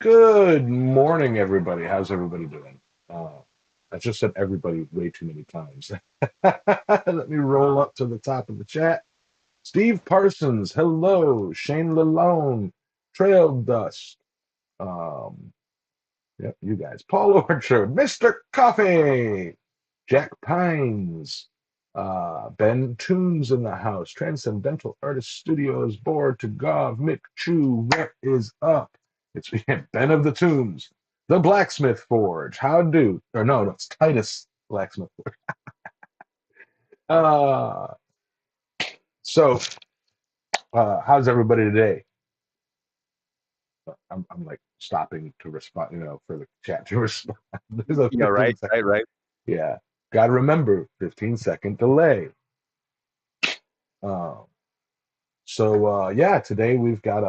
Good morning, everybody. How's everybody doing? I just said everybody way too many times. Let me roll up to the top of the chat. Steve Parsons, hello. Shane Lalone, Trail Dust. Um, yep, you guys. Paul Orchard, Mr. Coffee, Jack Pines, Ben Toons in the house, Transcendental Artist Studios, Board to Gov, Mick Chu, what is up? It's Ben of the Tombs, the Blacksmith Forge. How do? Or no, it's Titus Blacksmith Forge. Uh, how's everybody today? I'm like stopping to respond, for the chat to respond. There's a Yeah, 15 right, right, second. right. Yeah, got to remember 15-second delay. Um, yeah, today we've got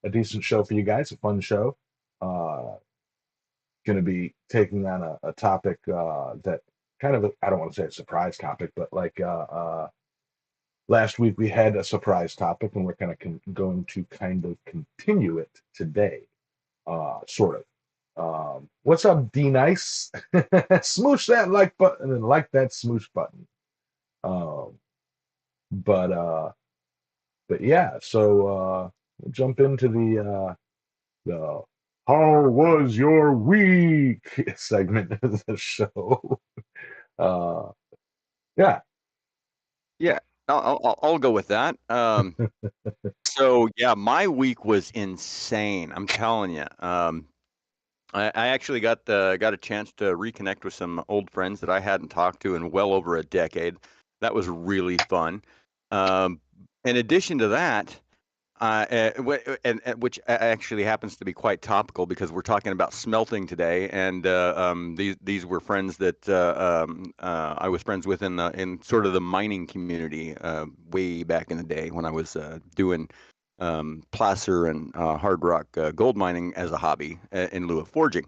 a decent show for you guys, a fun show. Going to be taking on a topic that kind of I don't want to say a surprise topic, but like last week we had a surprise topic, and we're going to kind of continue it today, sort of. What's up, D Nice? Smoosh that like button and like that smoosh button. Um, but uh, but yeah, we'll jump into the "How was your week?" segment of the show. Uh, yeah, Yeah, I'll go with that. So yeah, my week was insane. I'm telling you. I actually got a chance to reconnect with some old friends that I hadn't talked to in well over a decade. That was really fun. Um, in addition to that, which actually happens to be quite topical because we're talking about smelting today, and these were friends that I was friends with in sort of the mining community way back in the day when I was doing placer and hard rock gold mining as a hobby in lieu of forging.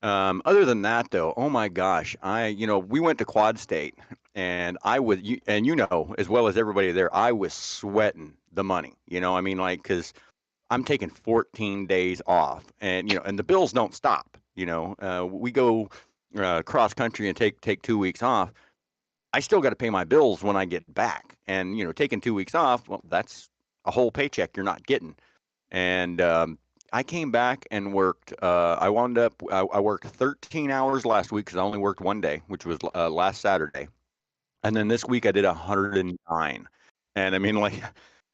Other than that, though, oh my gosh, we went to Quad State, and and as well as everybody there, I was sweating the money. I mean, like, because I'm taking 14 days off, and the bills don't stop. We go cross country and take 2 weeks off. I still got to pay my bills when I get back, and taking 2 weeks off, well, that's a whole paycheck you're not getting. And I came back and worked. I wound up. I worked 13 hours last week because I only worked one day, which was last Saturday. And then this week I did 109. And I mean, like,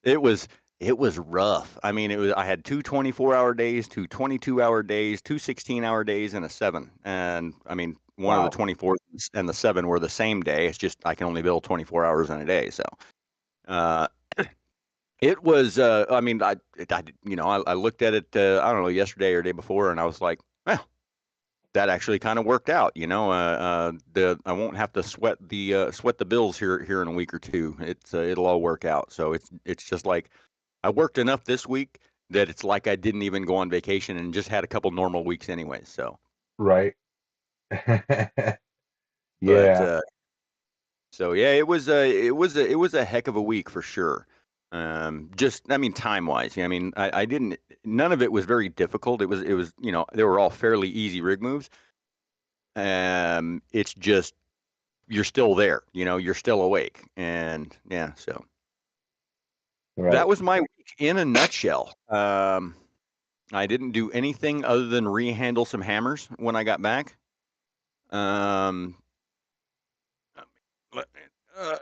it was it was rough. I mean, I had two 24-hour days, two 22-hour days, two 16-hour days, and a seven. And I mean, one of the wow, 24 and the seven were the same day. It's just I can only bill 24 hours in a day. So. Uh, it was, I mean, I looked at it, I don't know, yesterday or day before, and I was like, well, that actually kind of worked out. I won't have to sweat the bills here in a week or two. It'll all work out. So it's just like I worked enough this week that it's like I didn't even go on vacation and just had a couple normal weeks anyway. So, right. but Yeah, yeah, it was a heck of a week for sure. Just I mean time wise, I mean I didn't none of it was very difficult. It was they were all fairly easy rig moves. It's just you're still there, you're still awake, and yeah. So right. that was my week in a nutshell. I didn't do anything other than rehandle some hammers when I got back. Um,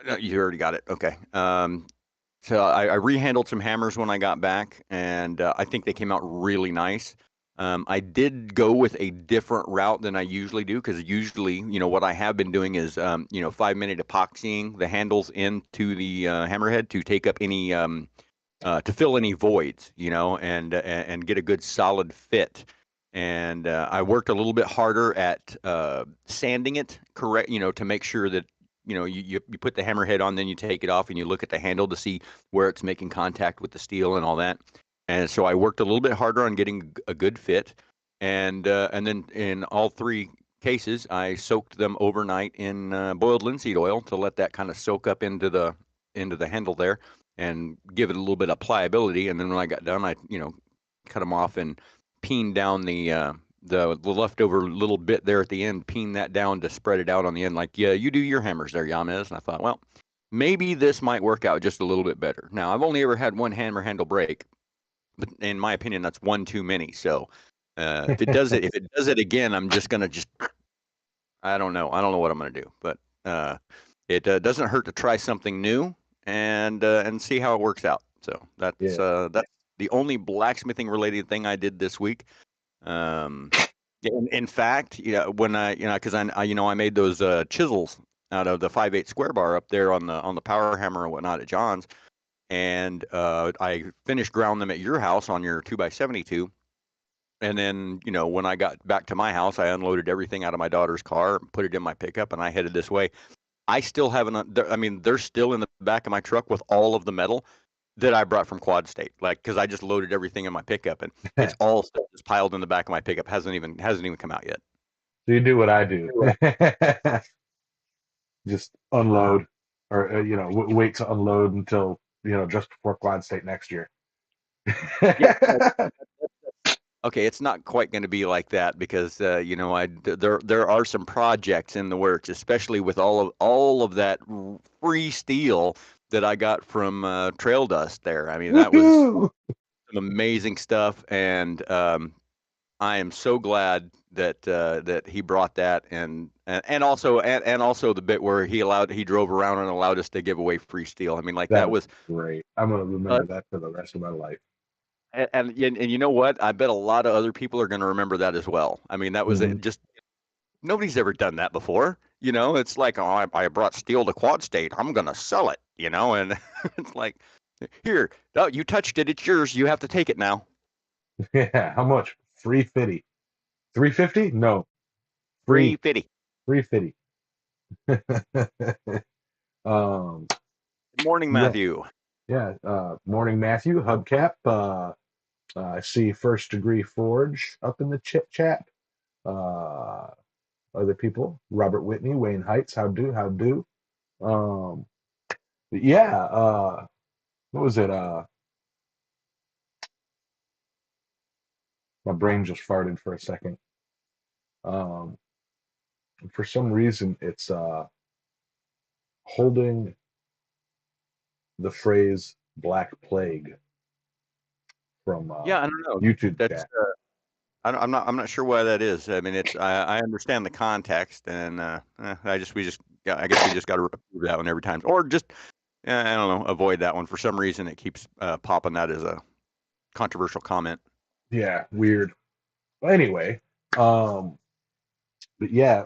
no, you already got it. Okay. So I rehandled some hammers when I got back, and I think they came out really nice. I did go with a different route than I usually do because usually, what I have been doing is, 5-minute epoxying the handles into the hammerhead to take up to fill any voids, and get a good solid fit. And I worked a little bit harder at sanding it correct, to make sure that you put the hammerhead on, then you take it off and you look at the handle to see where it's making contact with the steel and all that. And so I worked a little bit harder on getting a good fit, and then in all three cases, I soaked them overnight in boiled linseed oil to let that kind of soak up into the handle there and give it a little bit of pliability. And then when I got done, I cut them off and peen down the leftover little bit there at the end, peen that down to spread it out on the end. Like, yeah, you do your hammers there, Yamez. And I thought, well, maybe this might work out just a little bit better. Now, I've only ever had one hammer handle break, but in my opinion, that's one too many. So if it does it again, I'm just gonna just I don't know. I don't know what I'm gonna do, but it doesn't hurt to try something new and see how it works out. So Yeah. that's the only blacksmithing related thing I did this week. Um, in fact, when because I made those chisels out of the 5/8 square bar up there on the power hammer and whatnot at John's, and I finished ground them at your house on your 2x72. And then, when I got back to my house, I unloaded everything out of my daughter's car, put it in my pickup, and I headed this way. I still haven't, I mean, they're still in the back of my truck with all of the metal that I brought from Quad State, like, because I just loaded everything in my pickup, and it's all stuff that's piled in the back of my pickup. Hasn't even come out yet. So you do what I do. Just unload, or wait to unload until just before Quad State next year. Yeah. Okay, it's not quite going to be like that because there are some projects in the works, especially with all of that free steel that I got from Trail Dust there. I mean, that was Woohoo! some amazing stuff, and I am so glad that he brought that, and also the bit where he drove around and allowed us to give away free steel. I mean, like that That's was. great. I'm gonna Uh, remember that for the rest of my life. and you know what? I bet a lot of other people are going to remember that as well. I mean, that was Hmm. just nobody's ever done that before. It's like, oh, I brought steel to Quad State. I'm going to sell it. And it's like, here, oh, you touched it. It's yours. You have to take it now. Yeah. How much? 350. 350? No. Free Free. fitty. 350. um. Good morning, Yeah. Matthew. Yeah. Morning, Matthew. Hubcap. I see First Degree Forge up in the chit chat. Uh, Other people, Robert Whitney, Wayne Heights, how do. Um, yeah, what was it? My brain just farted for a second. Um, for some reason, it's holding the phrase Black Plague from Yeah, I don't know. YouTube That's chat. I'm not sure why that is. I mean, I understand the context, and I guess we just got to remove that one every time, or just I don't know, avoid that one. For some reason, it keeps popping that as a controversial comment. Yeah, weird. But anyway, um, but yeah,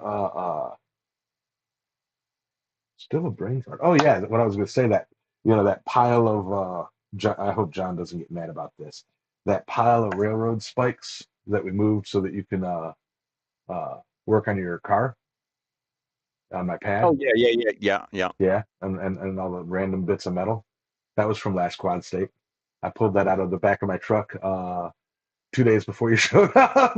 still a brain fart. Oh yeah, what I was going to say, that that pile of I hope John doesn't get mad about this. That pile of railroad spikes that we moved so that you can work on your car on my pad. Oh yeah, yeah, yeah, yeah, yeah. Yeah, and all the random bits of metal. That was from last Quad State. I pulled that out of the back of my truck 2 days before you showed up.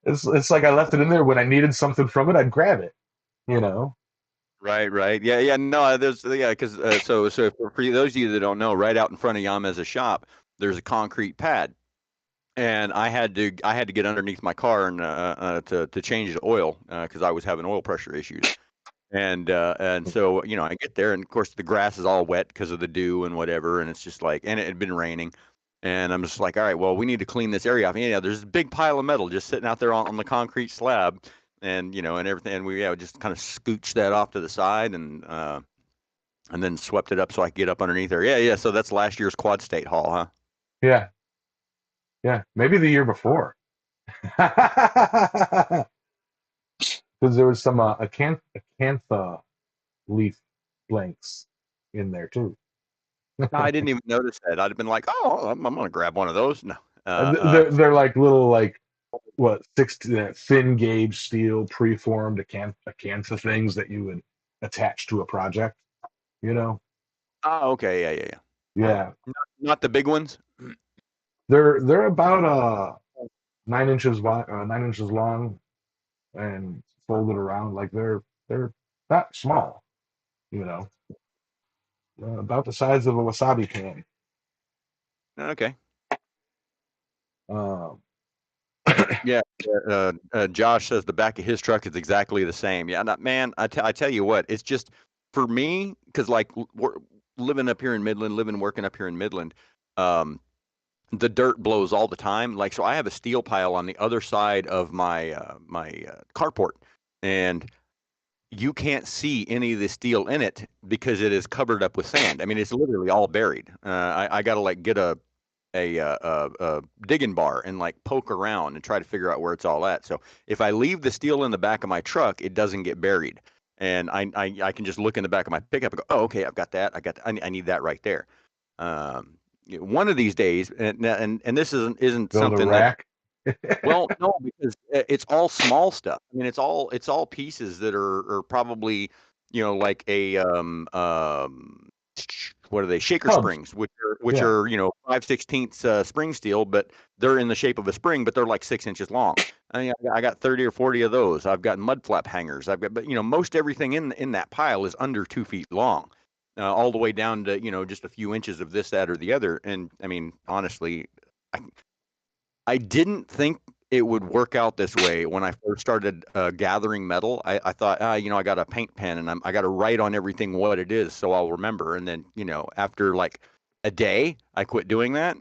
It's like I left it in there when I needed something from it, I'd grab it. You know. Right, right. Yeah, yeah. No, because so for those of you that don't know, right out in front of Yamez's shop, there's a concrete pad, and I had to get underneath my car and to change the oil because I was having oil pressure issues. And so I get there, and of course the grass is all wet because of the dew and whatever, and it's just like, and it had been raining, and I'm just like, all right, well, we need to clean this area off. And, there's a big pile of metal just sitting out there on the concrete slab, and everything, and we just kind of scooched that off to the side, and then swept it up so I could get up underneath there. Yeah, yeah. So that's last year's Quad State haul, huh? Yeah, yeah. Maybe the year before. Because there was some acantha leaf blanks in there too. No, I didn't even notice that. I'd have been like, oh, I'm gonna grab one of those. No. They're like little, like, what, thin gauge steel preformed acantha things that you would attach to a project. You know? Oh, okay, yeah, yeah, yeah. Yeah, Not the big ones. they're about 9 inches wide, 9 inches long, and folded around. Like they're not small. You know, about the size of a wasabi can. Okay. Um, Yeah, Josh says the back of his truck is exactly the same. Yeah, man, I tell you what, it's just for me because like we're living up here in Midland, living and working up here in Midland, um, the dirt blows all the time. Like, so I have a steel pile on the other side of my carport, and you can't see any of the steel in it because it is covered up with sand. I mean, it's literally all buried. I got to like get a digging bar and like poke around and try to figure out where it's all at. So if I leave the steel in the back of my truck, it doesn't get buried, and I can just look in the back of my pickup and go, oh, okay, I've got that. I need that right there. One of these days, and this isn't build a something that rack. well, no, because it's all small stuff. I mean, it's all pieces that are probably, like what are they? Shaker Hubs. springs, which Yeah. are 5/16 spring steel, but they're in the shape of a spring, but they're like 6 inches long. I got 30 or 40 of those. I've got mud flap hangers. I've got, but most everything in that pile is under 2 feet long. All the way down to just a few inches of this, that, or the other. And I mean, honestly, I, I didn't think it would work out this way when I first started gathering metal. I thought, I got a paint pen and I got to write on everything what it is so I'll remember. And then, after like a day, I quit doing that.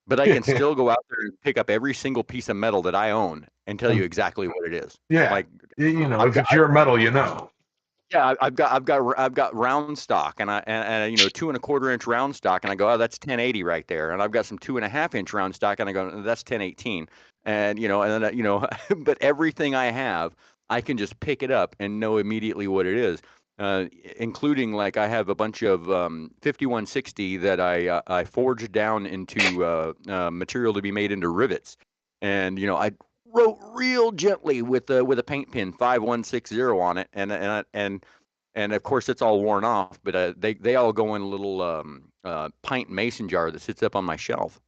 But I can still go out there and pick up every single piece of metal that I own and tell you And exactly what it is. yeah, Like if I've got it's your metal, you know. yeah, I've got round stock, and 2 1/4 inch round stock, and I go, oh, that's 1080 right there, and I've got some 2.5 inch round stock, and I go, that's 1018, and then but everything I have, I can just pick it up and know immediately what it is, including like I have a bunch of 5160 that I forged down into material to be made into rivets, and I wrote real gently with a paint pen 5160 on it, and of course it's all worn off, but they all go in a little pint mason jar that sits up on my shelf,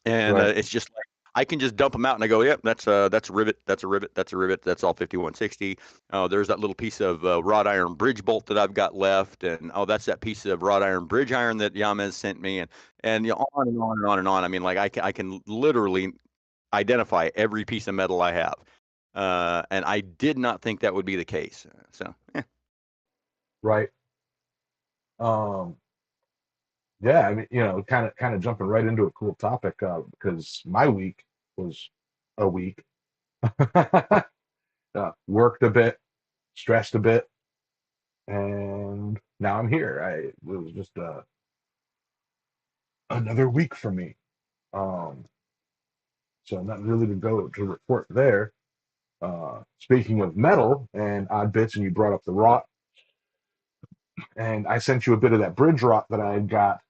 and Right. it's just like I can just dump them out and I go, yep, that's a rivet, that's a rivet, that's a rivet, that's all 5160. Oh, there's that little piece of wrought iron bridge bolt that I've got left, and oh, that's that piece of wrought iron bridge iron that Yamez sent me, and on and on and on and on. I mean, like I can literally identify every piece of metal I have. And I did not think that would be the case. So, Right. Um, yeah, I mean, kind of jumping right into a cool topic, because my week was a week. Worked a bit, stressed a bit, and now I'm here. It was just another week for me. Um, so nothing really to go to report there. Speaking of metal and odd bits, and you brought up the wrought, and I sent you a bit of that bridge wrought that I got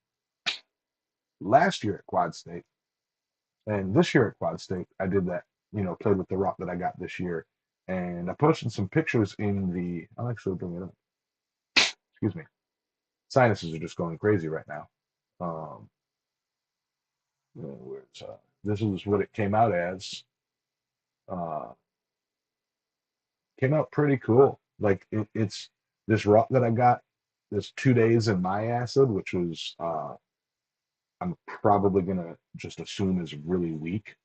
last year at Quad State, and this year at Quad State I did that. Played with the wrought that I got this year, and I posted some pictures in the. I'll actually bring it up. Excuse me. Sinuses are just going crazy right now. Um, this is what it came out as. Uh, Came out pretty cool. Like it's this rock that I got this 2 days in my acid, which was I'm probably gonna just assume is really weak.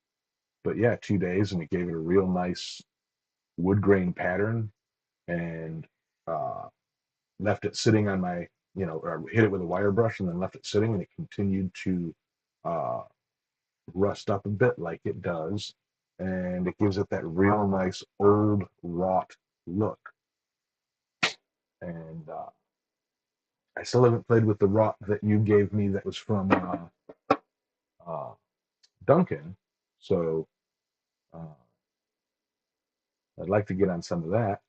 But yeah, 2 days and it gave it a real nice wood grain pattern and uh, left it sitting on my or hit it with a wire brush and then left it sitting and it continued to uh, rust up a bit like it does, and it gives it that real nice old wrought look. And I still haven't played with the wrought that you gave me that was from uh, Duncan, so uh, I'd like to get on some of that.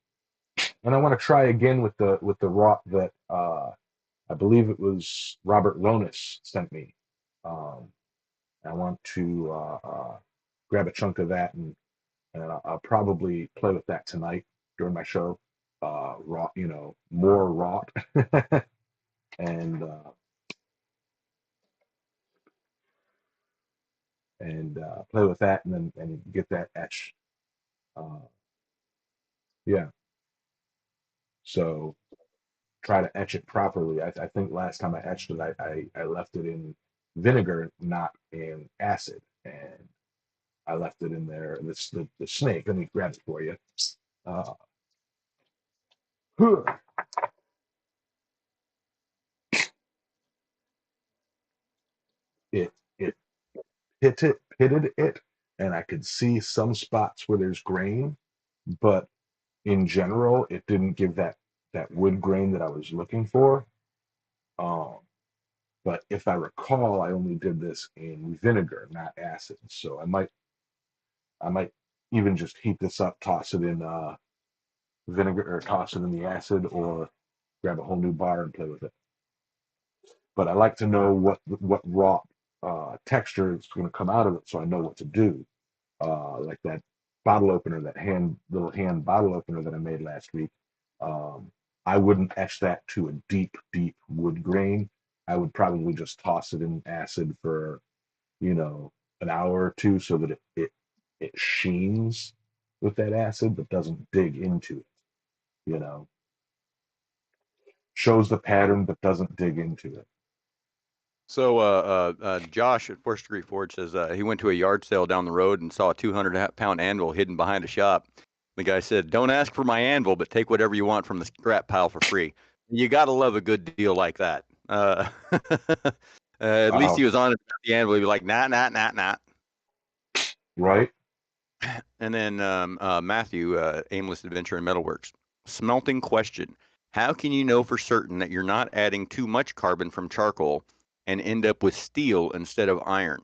And I want to try again with the wrought that I believe it was Robert Lonis sent me. Um, I want to grab a chunk of that and I'll probably play with that tonight during my show. Raw, more raw, and play with that, and then get that etched. Uh, yeah, so try to etch it properly. I think last time I etched it, I left it in vinegar, not in acid, and I left it in there. This the snake. Let me grab it for you. Uh, it it pitted it, and I could see some spots where there's grain, but in general, it didn't give that wood grain that I was looking for. Um, but if I recall, I only did this in vinegar, not acid. So I might even just heat this up, toss it in vinegar, or toss it in the acid, or grab a whole new bar and play with it. But I like to know what raw texture is going to come out of it, so I know what to do. Like that bottle opener, that little hand bottle opener that I made last week. Um, I wouldn't etch that to a deep, deep wood grain. I would probably just toss it in acid for, an hour or two so that it sheens with that acid but doesn't dig into it, you know. Shows the pattern but doesn't dig into it. So Josh at First Degree Forge says he went to a yard sale down the road and saw a 200-pound anvil hidden behind a shop. The guy said, "Don't ask for my anvil, but take whatever you want from the scrap pile for free." You got to love a good deal like that. At least Wow. he was on the anvil. He'd be like, "Nah, nah, nah, nah." Right? And then Matthew, Aimless Adventure in Metalworks. Smelting question. How can you know for certain that you're not adding too much carbon from charcoal and end up with steel instead of iron?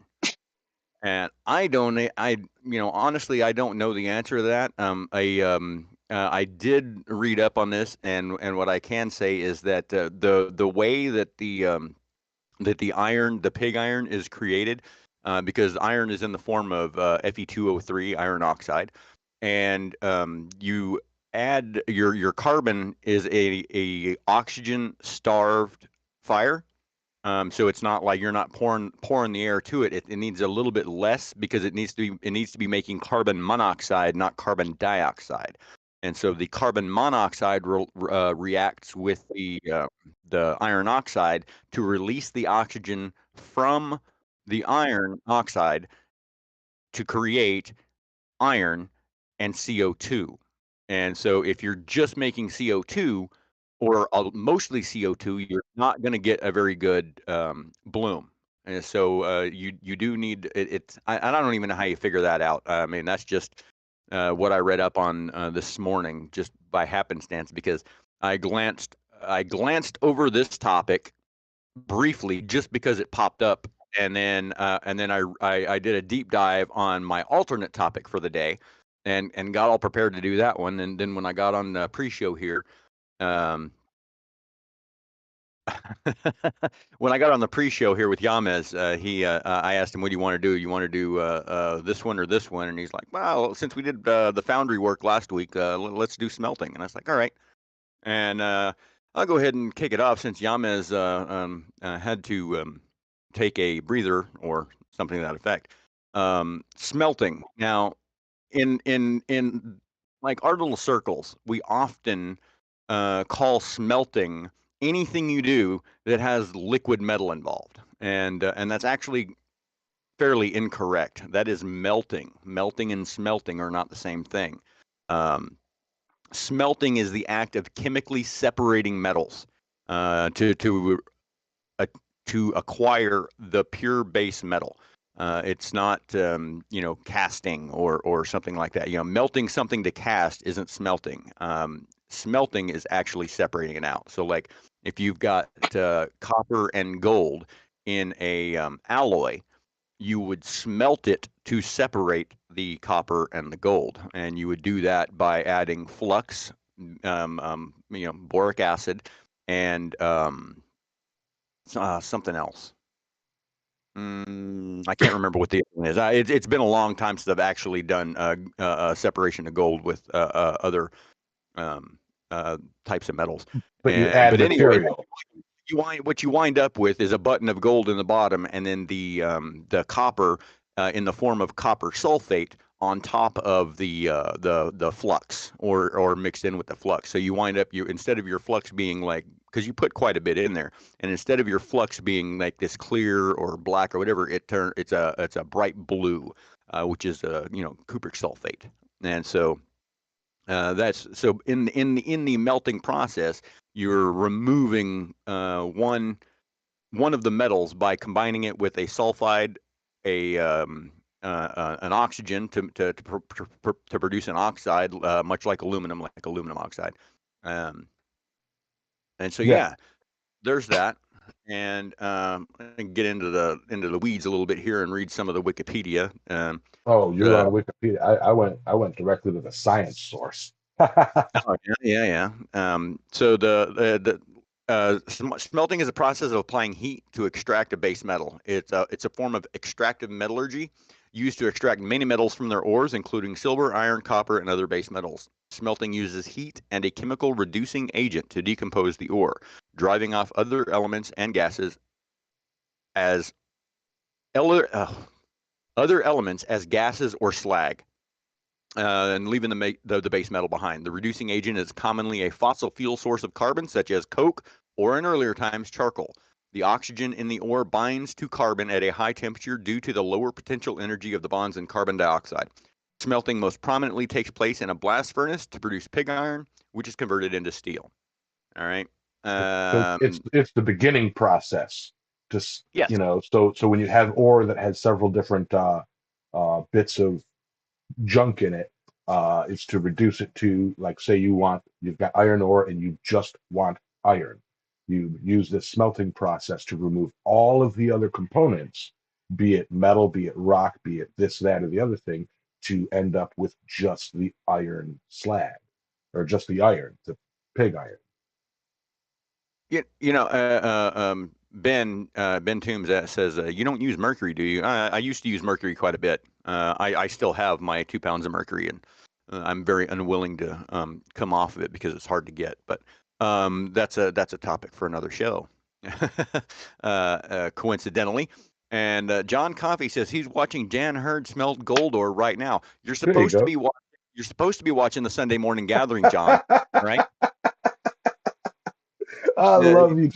And I don't, honestly, I don't know the answer to that. I did read up on this, and what I can say is that the way that the iron, the pig iron, is created, because iron is in the form of Fe2O3, iron oxide, and you add your carbon is a oxygen starved fire. So it's not like you're not pouring the air to it. It needs a little bit less because it needs to be making carbon monoxide, not carbon dioxide. And so the carbon monoxide reacts with the iron oxide to release the oxygen from the iron oxide to create iron and CO2. And so if you're just making CO2 or mostly CO2, you're not going to get a very good bloom. And so you do need it. I don't even know how you figure that out. I mean, that's just what I read up on this morning, just by happenstance, because I glanced I glanced over this topic briefly just because it popped up, and then I did a deep dive on my alternate topic for the day, and got all prepared to do that one. And then when I got on the pre-show here, um, when I got on the pre-show here with Yamez, I asked him, "What do you want to do? You want to do this one or this one?" And he's like, "Well, since we did the foundry work last week, let's do smelting." And I was like, "All right." And I'll go ahead and kick it off since Yamez had to take a breather or something to that effect. Smelting. Now, in like our little circles, we often call smelting anything you do that has liquid metal involved, and that's actually fairly incorrect. That is melting. Melting and smelting are not the same thing. Um, Smelting is the act of chemically separating metals uh, to acquire the pure base metal. It's not casting or something like that. Melting something to cast isn't smelting. Smelting is actually separating it out. So like if you've got copper and gold in a alloy, you would smelt it to separate the copper and the gold, and you would do that by adding flux, boric acid, and something else. I can't remember what the other one is. It's been a long time since I've actually done separation of gold with other um, types of metals. But you And add but anyway, material. what you wind up with is a button of gold in the bottom, and then the copper in the form of copper sulfate on top of the flux, or mixed in with the flux. So you wind up, instead of your flux being like, because you put quite a bit in there, and instead of your flux being like this clear or black or whatever, it's a bright blue. which is cupric sulfate. And so that's so in the melting process, you're removing one of the metals by combining it with a sulfide, a an oxygen to produce an oxide, much like aluminum oxide. Um, and so Yeah. yeah, there's that. And I can get into the weeds a little bit here and read some of the Wikipedia. Oh, you're Uh, on Wikipedia. I went directly to the science source. oh yeah. So smelting is a process of applying heat to extract a base metal. It's a form of extractive metallurgy used to extract many metals from their ores, including silver, iron, copper, and other base metals. Smelting uses heat and a chemical reducing agent to decompose the ore, driving off other elements and gases as ele- uh, other elements as gases or slag. And leaving the base metal behind. The reducing agent is commonly a fossil fuel source of carbon, such as coke, or in earlier times, charcoal. The oxygen in the ore binds to carbon at a high temperature due to the lower potential energy of the bonds in carbon dioxide. Smelting most prominently takes place in a blast furnace to produce pig iron, which is converted into steel. All right. So it's the beginning process. Just Yes. so when you have ore that has several different bits of junk in it, is to reduce it to, like, say you've got iron ore and you just want iron. You use this smelting process to remove all of the other components, be it metal, be it rock, be it this, that, or the other thing, to end up with just the iron slag, or just the iron, the pig iron. Ben Toombs says you don't use mercury, do you? I used to use mercury quite a bit. I still have my 2 pounds of mercury, and I'm very unwilling to come off of it because it's hard to get. But that's a topic for another show. Coincidentally. And John Coffey says he's watching Jan Hurd smelt gold ore right now. There you go. You're supposed to be watching the Sunday morning gathering, John. Right? I Uh, love you,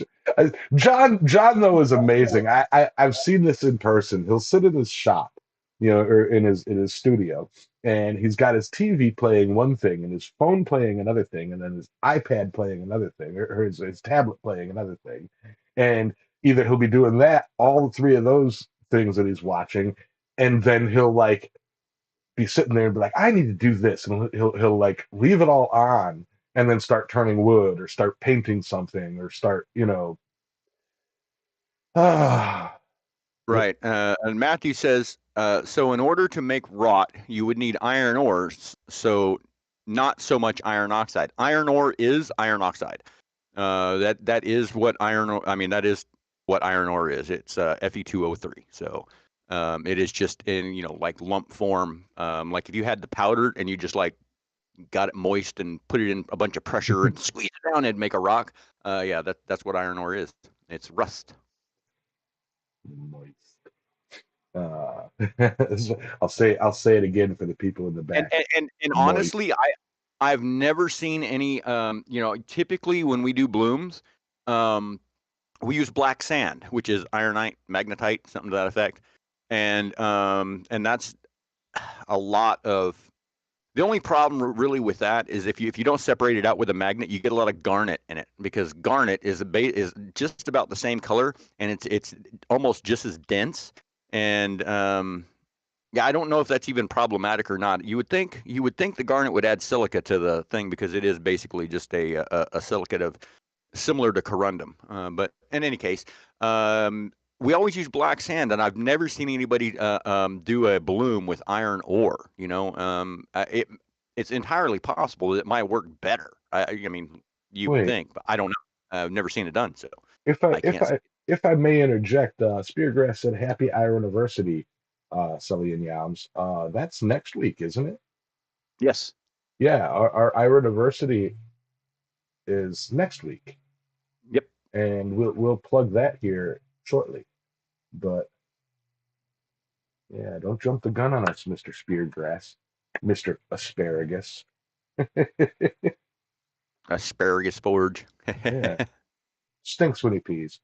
John. John though is amazing. I've seen this in person. He'll sit in his shop, or in his studio, and he's got his TV playing one thing, and his phone playing another thing, and then his iPad playing another thing, or his tablet playing another thing, and either he'll be doing that, all three of those things that he's watching, and then he'll like be sitting there and be like, I need to do this, and he'll like leave it all on and then start turning wood or start painting something or start, ah, Right. And Matthew says, so in order to make wrought, you would need iron ores. So not so much iron oxide. Iron ore is iron oxide. That is what iron. I mean, that is what iron ore is. It's Fe2O3. So it is just in like lump form. Like if you had the powder and you just like got it moist and put it in a bunch of pressure and squeeze it down, it'd make a rock. Yeah, that's what iron ore is. It's rust. moist. Uh, I'll say it again for the people in the And back. and and Moist. honestly, I've never seen any. Typically when we do blooms, um, we use black sand, which is ironite, magnetite, something to that effect, and that's a lot of. The only problem really with that is if you don't separate it out with a magnet, you get a lot of garnet in it because garnet is just about the same color and it's almost just as dense. And yeah, I don't know if that's even problematic or not. You would think the garnet would add silica to the thing because it is basically just a silicate of similar to corundum. But in any case, we always use black sand, and I've never seen anybody do a bloom with iron ore. It's entirely possible that it might work better. I mean, you would Wait, think, but I don't know. I've never seen it done, so if I I if can't say. I if I may interject, Speargrass said Happy Iron Anniversary, Sully and Yams. That's next week, isn't it? Yes. Yeah, our Iron Anniversary is next week, Yep. and we'll plug that here shortly. But yeah, don't jump the gun on us, Mr. Speargrass, Mr. Asparagus. Asparagus forge. Yeah, stinks when he pees.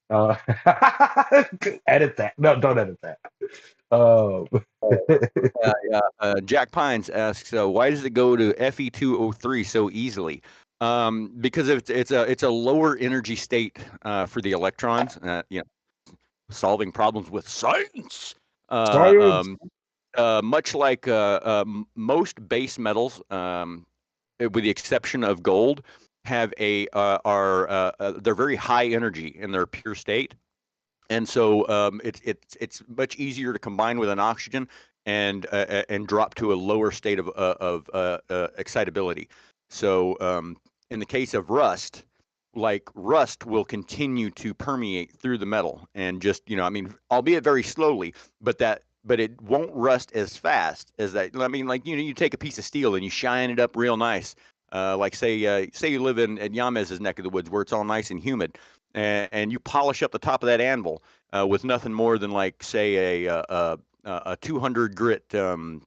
Uh, edit that. No, don't edit that. Oh, Yeah. Jack Pines asks, why does it go to Fe2O3 so easily? Because it's a lower energy state for the electrons. Solving problems with science. Uh, science. um, much like most base metals, with the exception of gold, have a are they're very high energy in their pure state, and so it's much easier to combine with an oxygen and drop to a lower state of excitability. So in the case of rust, like rust will continue to permeate through the metal and just I mean, albeit very slowly, but it won't rust as fast as that. I mean, like you take a piece of steel and you shine it up real nice. Like say you live in Yamez's neck of the woods where it's all nice and humid, and you polish up the top of that anvil with nothing more than like say a 200 grit sanding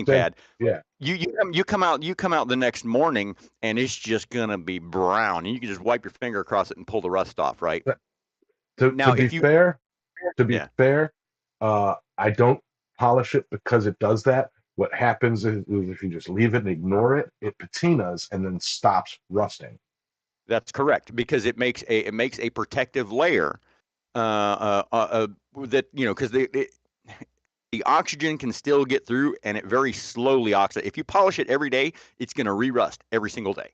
Then, pad. yeah. You come out the next morning and it's just gonna be brown, and you can just wipe your finger across it and pull the rust off, right? To Now, be if you fair, to be yeah, fair, I don't polish it because it does that. What happens is if you just leave it and ignore it, it patinas and then stops rusting. that's correct because it makes a protective layer that because the oxygen can still get through and it very slowly oxidates. If you polish it every day, it's going to re-rust every single day.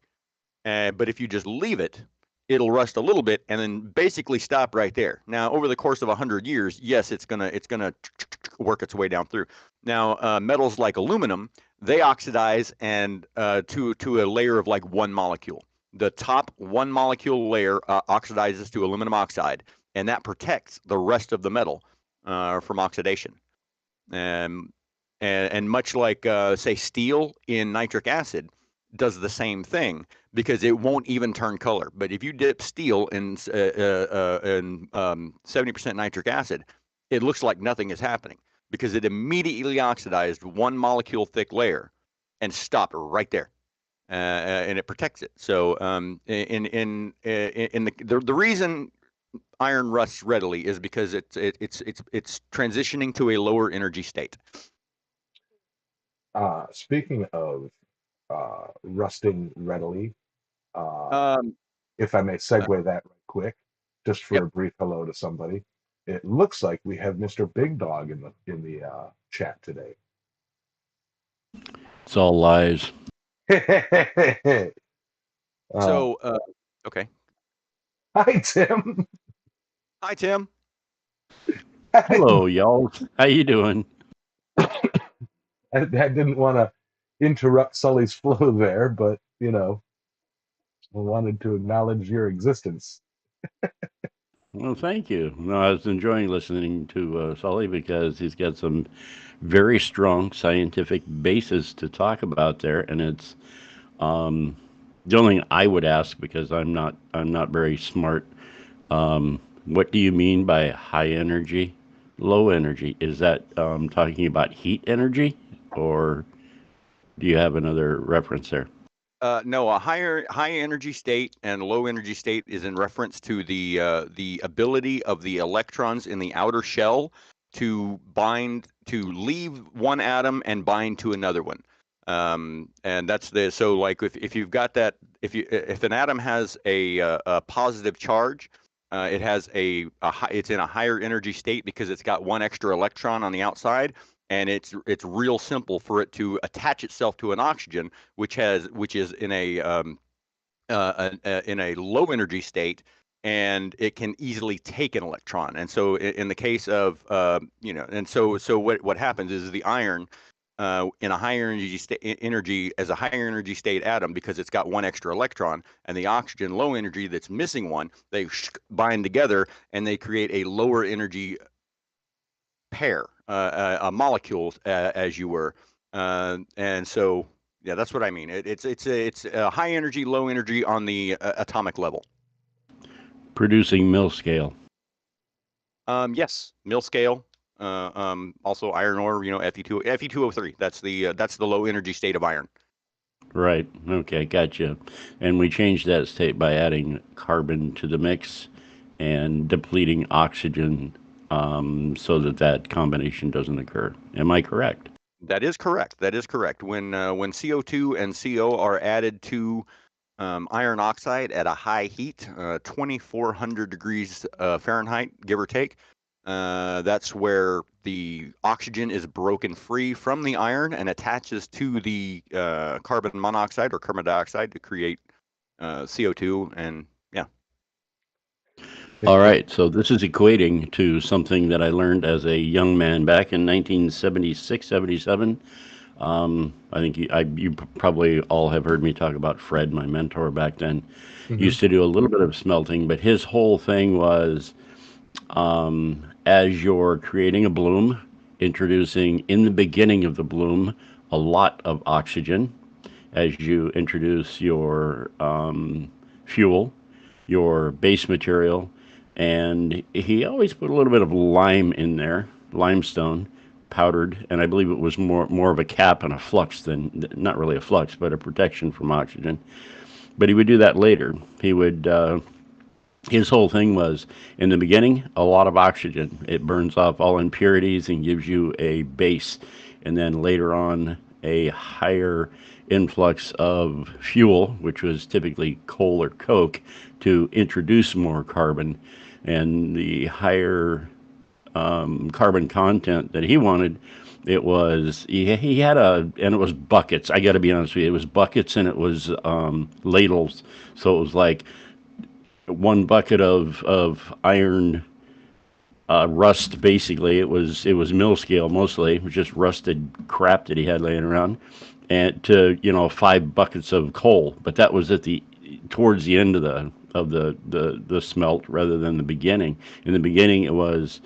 But if you just leave it, it'll rust a little bit and then basically stop right there. Now, over the course of 100 years, yes, it's gonna work its way down through. Now, metals like aluminum, they oxidize and to a layer of like one molecule. The top one molecule layer oxidizes to aluminum oxide, and that protects the rest of the metal from oxidation. Um, and much like say steel in nitric acid does the same thing because it won't even turn color. But if you dip steel in 70% nitric acid, it looks like nothing is happening because it immediately oxidized one molecule thick layer and stopped right there. And it protects it. So the reason iron rusts readily is because it's transitioning to a lower energy state. Speaking of rusting readily, uh, Um, if I may uh, segue that right quick, just for yep. a brief hello to somebody. It looks like we have Mr. Big Dog in the chat today. It's all lies. uh, So, okay. Hi, Tim. Hi, Tim. Hello, y'all. How you doing? I didn't want to interrupt Sully's flow there, but I wanted to acknowledge your existence. Well, thank you. No, I was enjoying listening to Sully because he's got some very strong scientific basis to talk about there, and it's um, the only thing I would ask because I'm not very smart. What do you mean by high energy, low energy? Is that talking about heat energy, or do you have another reference there? No, a high energy state and low energy state is in reference to the ability of the electrons in the outer shell to leave one atom and bind to another one. And that's so like if you've got that if an atom has a positive charge, it has it's in a higher energy state because it's got one extra electron on the outside, and it's real simple for it to attach itself to an oxygen which is in a low energy state, and it can easily take an electron. And so in the case of and so what happens is the iron in a higher energy as a higher energy state atom, because it's got one extra electron, and the oxygen low energy that's missing one, they bind together and they create a lower energy pair, molecules, as you were. And so, yeah, that's what I mean. It's a high energy, low energy on the atomic level. Producing mill scale. Yes, mill scale. Also iron ore. Fe2O3. That's the low energy state of iron. Right. Okay. Gotcha. And we changed that state by adding carbon to the mix and depleting oxygen so that that combination doesn't occur. Am I correct? That is correct. That is correct. When CO2 and CO are added to iron oxide at a high heat, 2,400 degrees Fahrenheit, give or take, that's where the oxygen is broken free from the iron and attaches to the carbon monoxide or carbon dioxide to create CO2. And yeah, All right, so this is equating to something that I learned as a young man back in 1976, 77. I think you probably all have heard me talk about Fred, my mentor back then. He Hmm. used to do a little bit of smelting, but his whole thing was as you're creating a bloom, introducing in the beginning of the bloom a lot of oxygen as you introduce your fuel, your base material, and he always put a little bit of lime in there, limestone, powdered, and I believe it was more of a cap and a flux than not really a flux, but a protection from oxygen. But he would do that later. He would his whole thing was in the beginning a lot of oxygen. It burns off all impurities and gives you a base, and then later on a higher influx of fuel, which was typically coal or coke, to introduce more carbon. And the higher carbon content that he wanted, he had and it was buckets. I got to be honest with you, it was buckets and it was ladles. So it was like one bucket of iron rust. Basically, it was mill scale mostly. It was just rusted crap that he had laying around, and to 5 buckets of coal. But that was at the towards the end of the smelt rather than the beginning. In the beginning, it was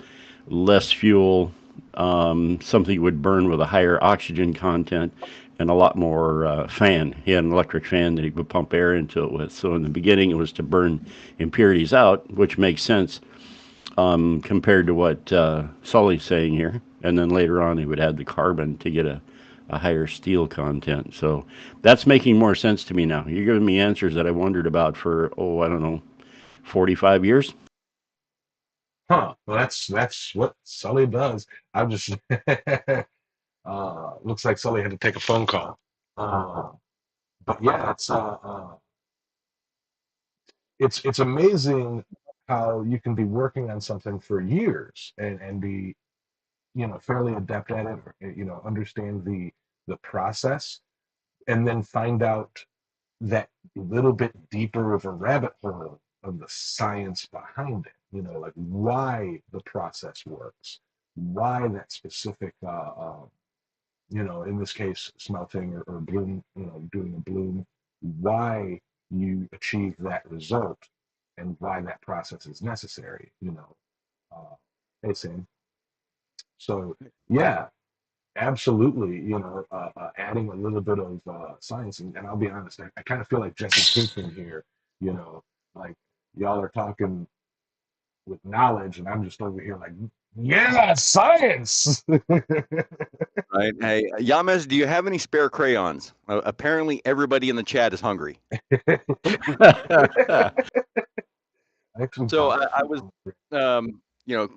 less fuel, something would burn with a higher oxygen content, and a lot more fan. He had an electric fan that he would pump air into it with. So in the beginning, it was to burn impurities out, which makes sense compared to what Sully's saying here. And then later on, he would add the carbon to get a higher steel content. So that's making more sense to me now. You're giving me answers that I wondered about for, I don't know, 45 years. Huh. Well, that's what Sully does. I'm just looks like Sully had to take a phone call. Uh, but yeah, it's amazing how you can be working on something for years and be fairly adept at it, understand the process, and then find out that little bit deeper of a rabbit hole of the science behind it, like why the process works, why that specific in this case smelting or bloom, doing a bloom, why you achieve that result and why that process is necessary. Hey Sam. So yeah, absolutely, adding a little bit of science, and I'll be honest, I kind of feel like Jesse Pinkman here, you know, like y'all are talking with knowledge, and I'm just over here like, yeah, science. right. Hey, Yames, do you have any spare crayons? Apparently, everybody in the chat is hungry. Actually, So bought a I few was,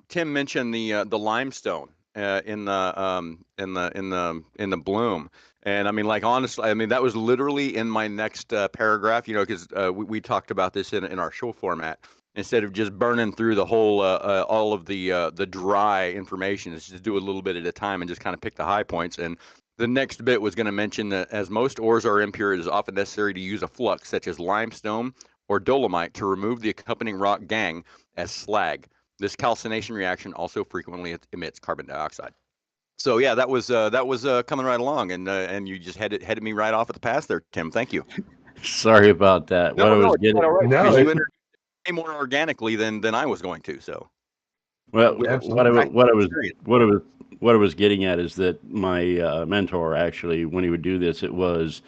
Tim mentioned the limestone in the bloom, and I mean, like honestly, I mean that was literally in my next paragraph, because we talked about this in our show format. Instead of just burning through the whole all of the dry information, is just do a little bit at a time and just kind of pick the high points. And the next bit was going to mention that as most ores are impure, it is often necessary to use a flux such as limestone or dolomite to remove the accompanying rock gangue as slag. This calcination reaction also frequently emits carbon dioxide. So yeah, that was coming right along, and you just headed me right off at the pass there, Tim. Thank you. Sorry about that. No, What I no, was it's quite getting all right no, because you it, introduced it way more organically than I was going to. So Well, with what I absolutely. wa- practical experience. what I was getting at is that my mentor actually, when he would do this, it was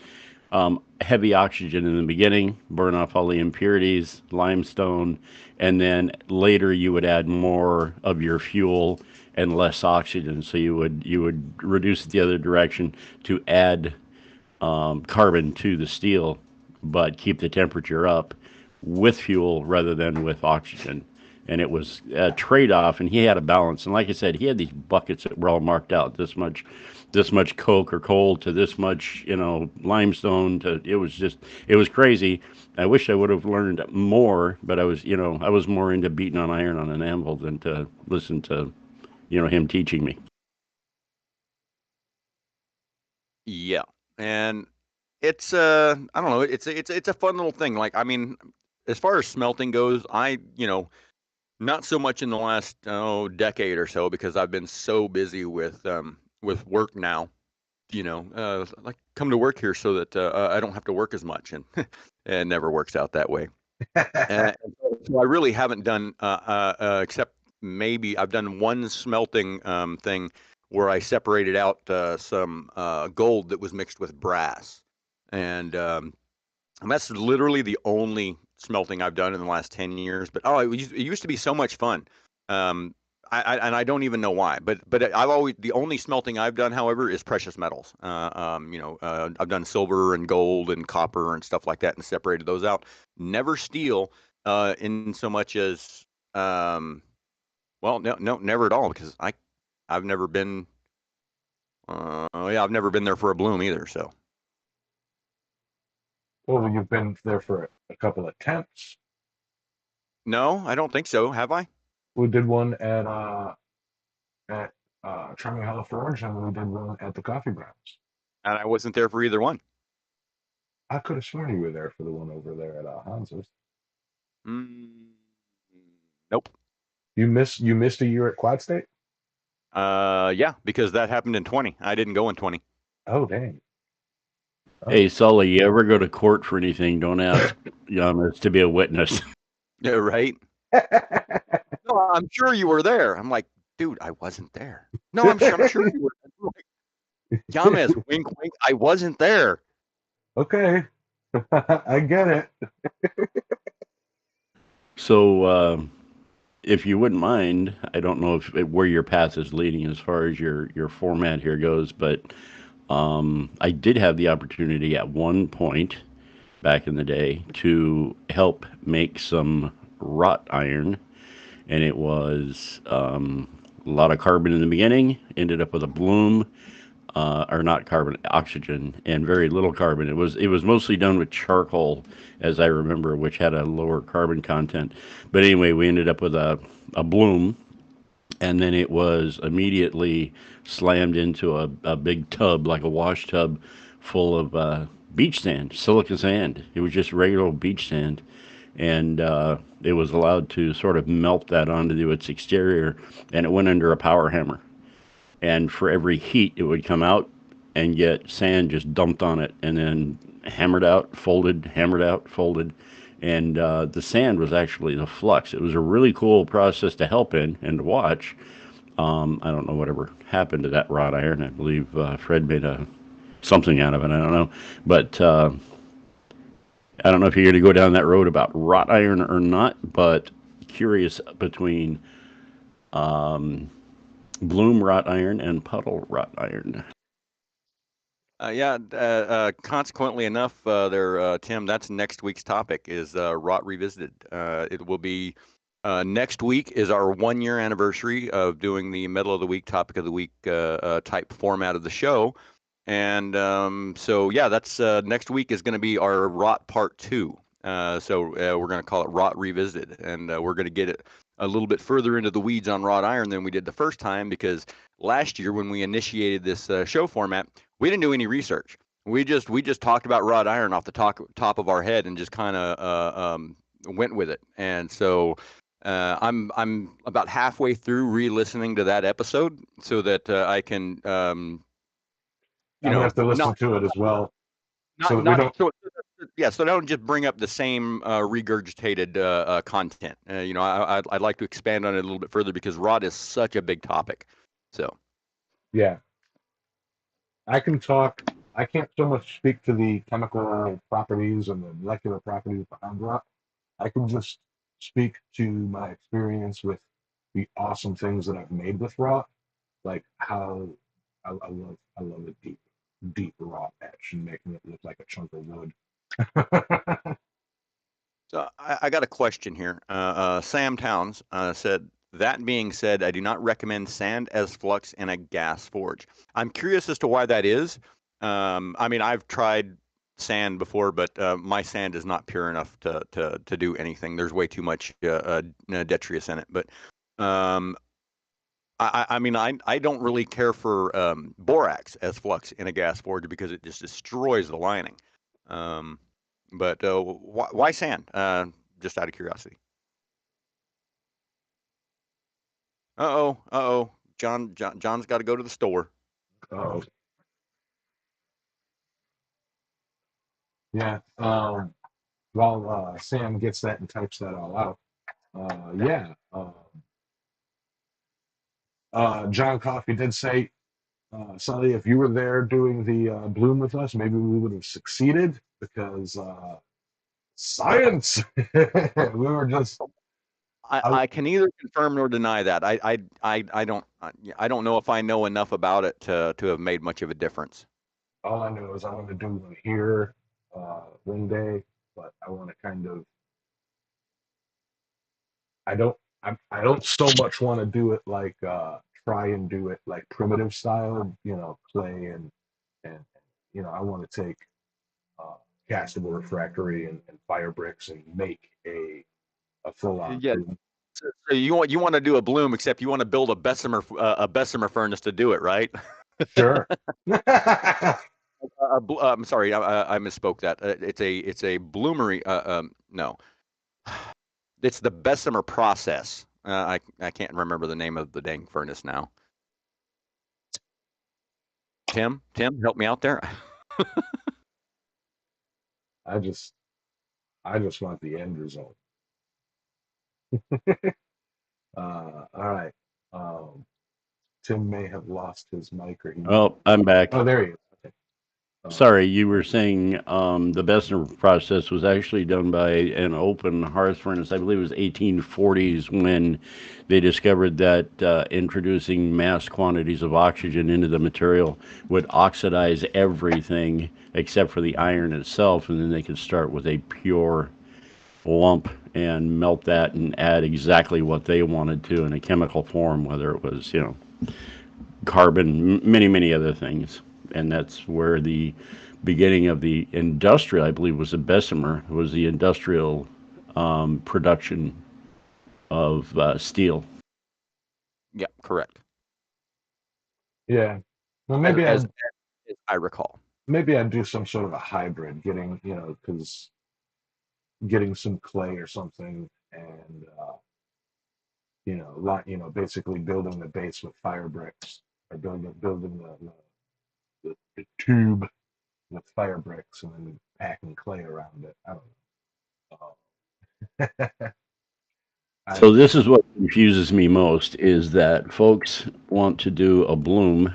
heavy oxygen in the beginning, burn off all the impurities, limestone, and then later you would add more of your fuel and less oxygen. So you would reduce it the other direction to add carbon to the steel, but keep the temperature up with fuel rather than with oxygen. and it was a trade-off, and he had a balance. And like I said, he had these buckets that were all marked out, this much coke or coal to this much, limestone to, it was crazy. I wish I would have learned more, but I was more into beating on iron on an anvil than to listen to, him teaching me. Yeah, and it's I don't know, it's a fun little thing. Like, I mean, as far as smelting goes, not so much in the last decade or so because I've been so busy with work now. Like come to work here so that I don't have to work as much, and it never works out that way. So I really haven't done except maybe I've done one smelting thing where I separated out some gold that was mixed with brass, and that's literally the only smelting I've done in the last 10 years. But it used to be so much fun. Um, and I don't even know why. But I've always the only smelting I've done, however, is precious metals. I've done silver and gold and copper and stuff like that, and separated those out. Never steel, in so much as well, no, no, never at all, because I've never been. Yeah, I've never been there for a bloom either. So Well, you've been there for a couple of temps. no, I don't think so. Have I? We did one at Charming Hollow Forge, and we did one at the Coffee Grounds. And I wasn't there for either one. I could have sworn you were there for the one over there at Hans's. Mm, nope. You missed a year at Quad State? Yeah, because that happened in 20. I didn't go in 20. Oh dang. Oh. Hey, Sully, you ever go to court for anything? Don't ask us to be a witness. Yeah, right. No, I'm sure you were there. I'm like, dude, I wasn't there. No, I'm sure you were. Yamas, wink, wink. I wasn't there. Okay. I get it. So, if you wouldn't mind, I don't know where your path is leading as far as your format here goes, but I did have the opportunity at one point back in the day to help make some wrought iron, and it was a lot of carbon in the beginning, ended up with a bloom, or not carbon, oxygen, and very little carbon. It was mostly done with charcoal, as I remember, which had a lower carbon content. But anyway, we ended up with a bloom, and then it was immediately slammed into a big tub, like a wash tub, full of beach sand, silica sand. It was just regular beach sand, and it was allowed to sort of melt that onto its exterior, and it went under a power hammer. And for every heat, it would come out and get sand just dumped on it, and then hammered out, folded, hammered out, folded. And the sand was actually the flux. It was a really cool process to help in and to watch. I don't know whatever happened to that wrought iron. I believe Fred made something out of it. I don't know, but I don't know if you're going to go down that road about wrought iron or not. But curious between bloom wrought iron and puddle wrought iron. Yeah. Consequently enough, Tim, that's next week's topic is Rot Revisited. It will be next week is our 1 year anniversary of doing the Medal of the Week, Topic of the Week type format of the show. And so, yeah, that's next week is going to be our Rot Part 2. So we're going to call it Rot Revisited. And we're going to get it a little bit further into the weeds on wrought iron than we did the first time, because last year when we initiated this show format, we didn't do any research. We just talked about wrought iron off the top of our head and just kind of went with it. And so I'm about halfway through re-listening to that episode so that I can I'm gonna have to listen not to it as well, so not that we not don't. so yeah, so don't just bring up the same regurgitated content. I'd like to expand on it a little bit further because rot is such a big topic. So Yeah, I can talk. I can't so much speak to the chemical properties and the molecular properties behind rock. I can just speak to my experience with the awesome things that I've made with rock, like how I love a deep raw etch and making it look like a chunk of wood. So I got a question here. Sam Towns said, that being said, I do not recommend sand as flux in a gas forge. I'm curious as to why that is. I mean, I've tried sand before, but my sand is not pure enough to do anything. There's way too much detritus in it. But um, I mean, I don't really care for borax as flux in a gas forge because it just destroys the lining. Um, but why sand? Just out of curiosity. Uh-oh. John's got to go to the store. Oh, yeah. While Sam gets that and types that all out, yeah. John Coffey did say, Sully, if you were there doing the bloom with us, maybe we would have succeeded because science. We were just. I can neither confirm nor deny that. I don't know if I know enough about it to have made much of a difference. All I know is I want to do one here one day, but I want to kind of. I don't. I don't so much want to do it like try and do it like primitive style, clay and I want to take uh, castable refractory and fire bricks and make a full on Yeah. bloom. So you want to do a bloom, except you want to build a Bessemer furnace to do it, right? Sure. I'm sorry, I misspoke that. It's a bloomery. No, it's the Bessemer process. I can't remember the name of the dang furnace now. Tim, help me out there. I just I just want the end result. All right. Tim may have lost his mic or he may. Oh, I'm back. Oh, there he is. Okay. Sorry, you were saying the Bessemer process was actually done by an open hearth furnace. I believe it was 1840s when they discovered that introducing mass quantities of oxygen into the material would oxidize everything except for the iron itself, and then they could start with a pure lump and melt that and add exactly what they wanted to in a chemical form, whether it was, carbon, many other things. And that's where the beginning of the industrial, I believe, was the Bessemer, was the industrial production of steel. Yeah, correct. Yeah. Well, As I recall. maybe I'd do some sort of a hybrid, because getting some clay or something and basically building the base with fire bricks or building the tube with fire bricks and then packing clay around it. I don't know. So I this is what confuses me most is that folks want to do a bloom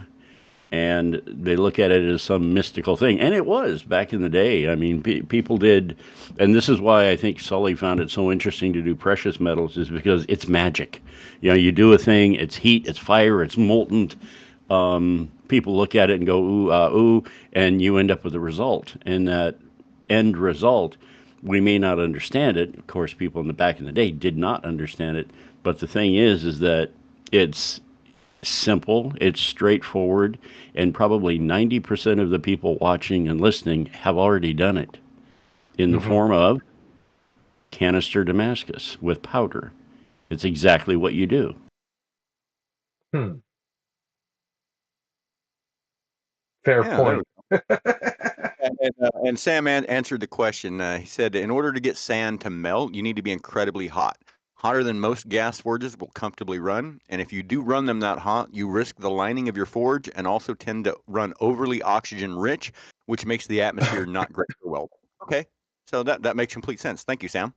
and they look at it as some mystical thing. And it was back in the day. I mean, people did, and this is why I think Sully found it so interesting to do precious metals, is because it's magic. You do a thing, it's heat, it's fire, it's molten. People look at it and go, ooh, ooh, and you end up with a result. And that end result, we may not understand it. Of course, people in the back in the day did not understand it. But the thing is that it's simple, it's straightforward, and probably 90% of the people watching and listening have already done it in the mhm. form of canister Damascus with powder. It's exactly what you do. Hmm. Fair Yeah, there we point. go. And Sam answered the question. He said, in order to get sand to melt, you need to be incredibly hot. Hotter than most gas forges will comfortably run. And if you do run them that hot, you risk the lining of your forge and also tend to run overly oxygen rich, which makes the atmosphere not great for welding. Okay. So that makes complete sense. Thank you, Sam.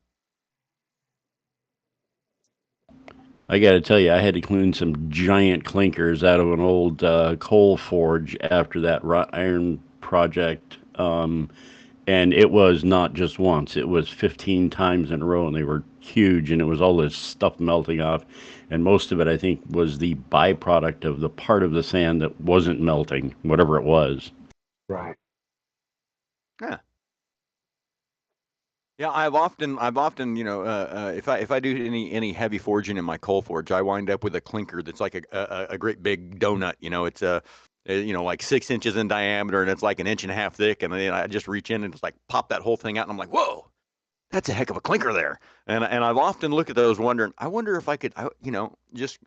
I got to tell you, I had to clean some giant clinkers out of an old coal forge after that wrought iron project. And it was not just once, it was 15 times in a row, and they were huge, and it was all this stuff melting off. And most of it, I think, was the byproduct of the part of the sand that wasn't melting, whatever it was. Right. Yeah. Yeah, I've often, if I do any heavy forging in my coal forge, I wind up with a clinker that's like a great big donut. It's like 6 inches in diameter, and it's like an inch and a half thick. And then I just reach in and just like pop that whole thing out, and I'm like, whoa, that's a heck of a clinker there. And I've often looked at those wondering, I wonder if I could, just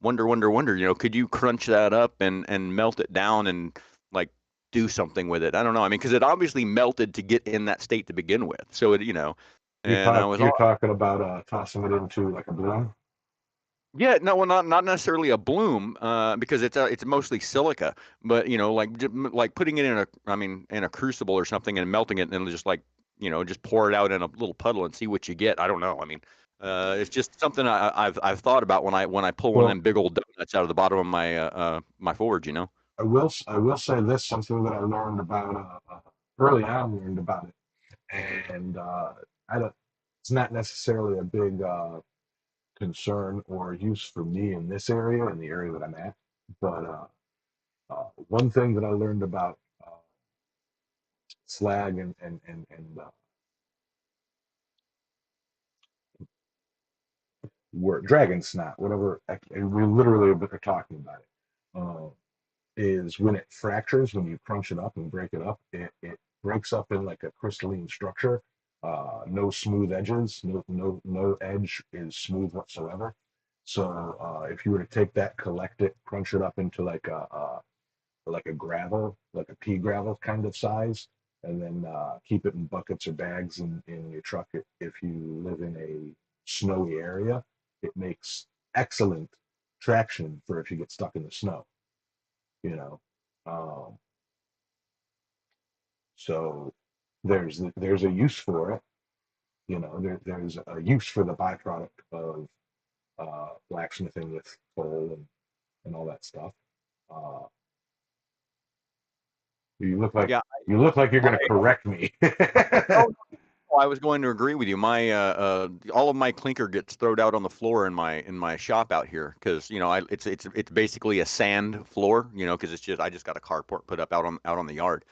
wonder, could you crunch that up and melt it down and like do something with it? I don't know. I mean, because it obviously melted to get in that state to begin with. So and I was You're all, talking about tossing it into like a bloom. yeah, no, well, not necessarily a bloom, because it's mostly silica, but like putting it in in a crucible or something and melting it, and then just like just pour it out in a little puddle and see what you get. I don't know. I mean, it's just something I've thought about when I pull one of Well, them big old donuts out of the bottom of my forge. I will say this, something that I learned about early on, learned about it, and I don't. It's not necessarily a big concern or use for me in this area, in the area that I'm at. But one thing that I learned about slag and dragon snot, whatever, we literally are talking about it. Is when it fractures, when you crunch it up and break it up, it breaks up in like a crystalline structure. No smooth edges, no edge is smooth whatsoever. So if you were to take that, collect it, crunch it up into like a gravel, like a pea gravel kind of size, and then keep it in buckets or bags in your truck. If you live in a snowy area, it makes excellent traction for if you get stuck in the snow, you know. Um, so there's a use for it, there's a use for the byproduct of blacksmithing with coal and all that stuff. Uh, you look like Yeah, you look like you're going to my correct me. oh, no, I was going to agree with you. My all of my clinker gets thrown out on the floor in my shop out here because it's basically a sand floor, because it's just I just got a carport put up out on the yard.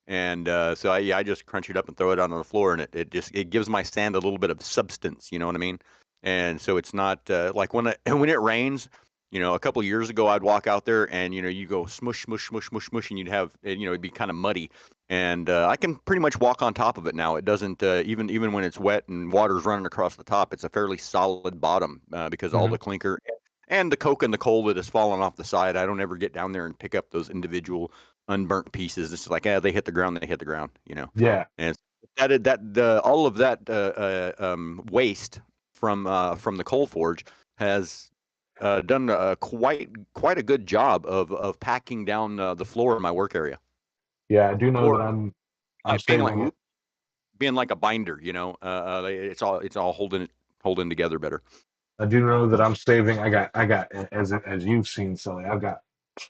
And so I just crunch it up and throw it out on the floor, and it gives my sand a little bit of substance. You know what I mean? And so it's not like when it rains. A couple of years ago, I'd walk out there, and you go smush, smush, smush, smush, smush, and you'd have it'd be kind of muddy. And I can pretty much walk on top of it now. It doesn't even when it's wet and water's running across the top. It's a fairly solid bottom because all Mhm. the clinker and the coke and the coal that has fallen off the side. I don't ever get down there and pick up those individual unburnt pieces. It's like, they hit the ground, they hit the ground. Yeah, And all of that waste from the coal forge has done quite a good job of packing down the floor in my work area, yeah, I do know or that I'm being like saving. a binder. It's all holding together better. I do know that I'm saving. I got as you've seen, Sully. I've got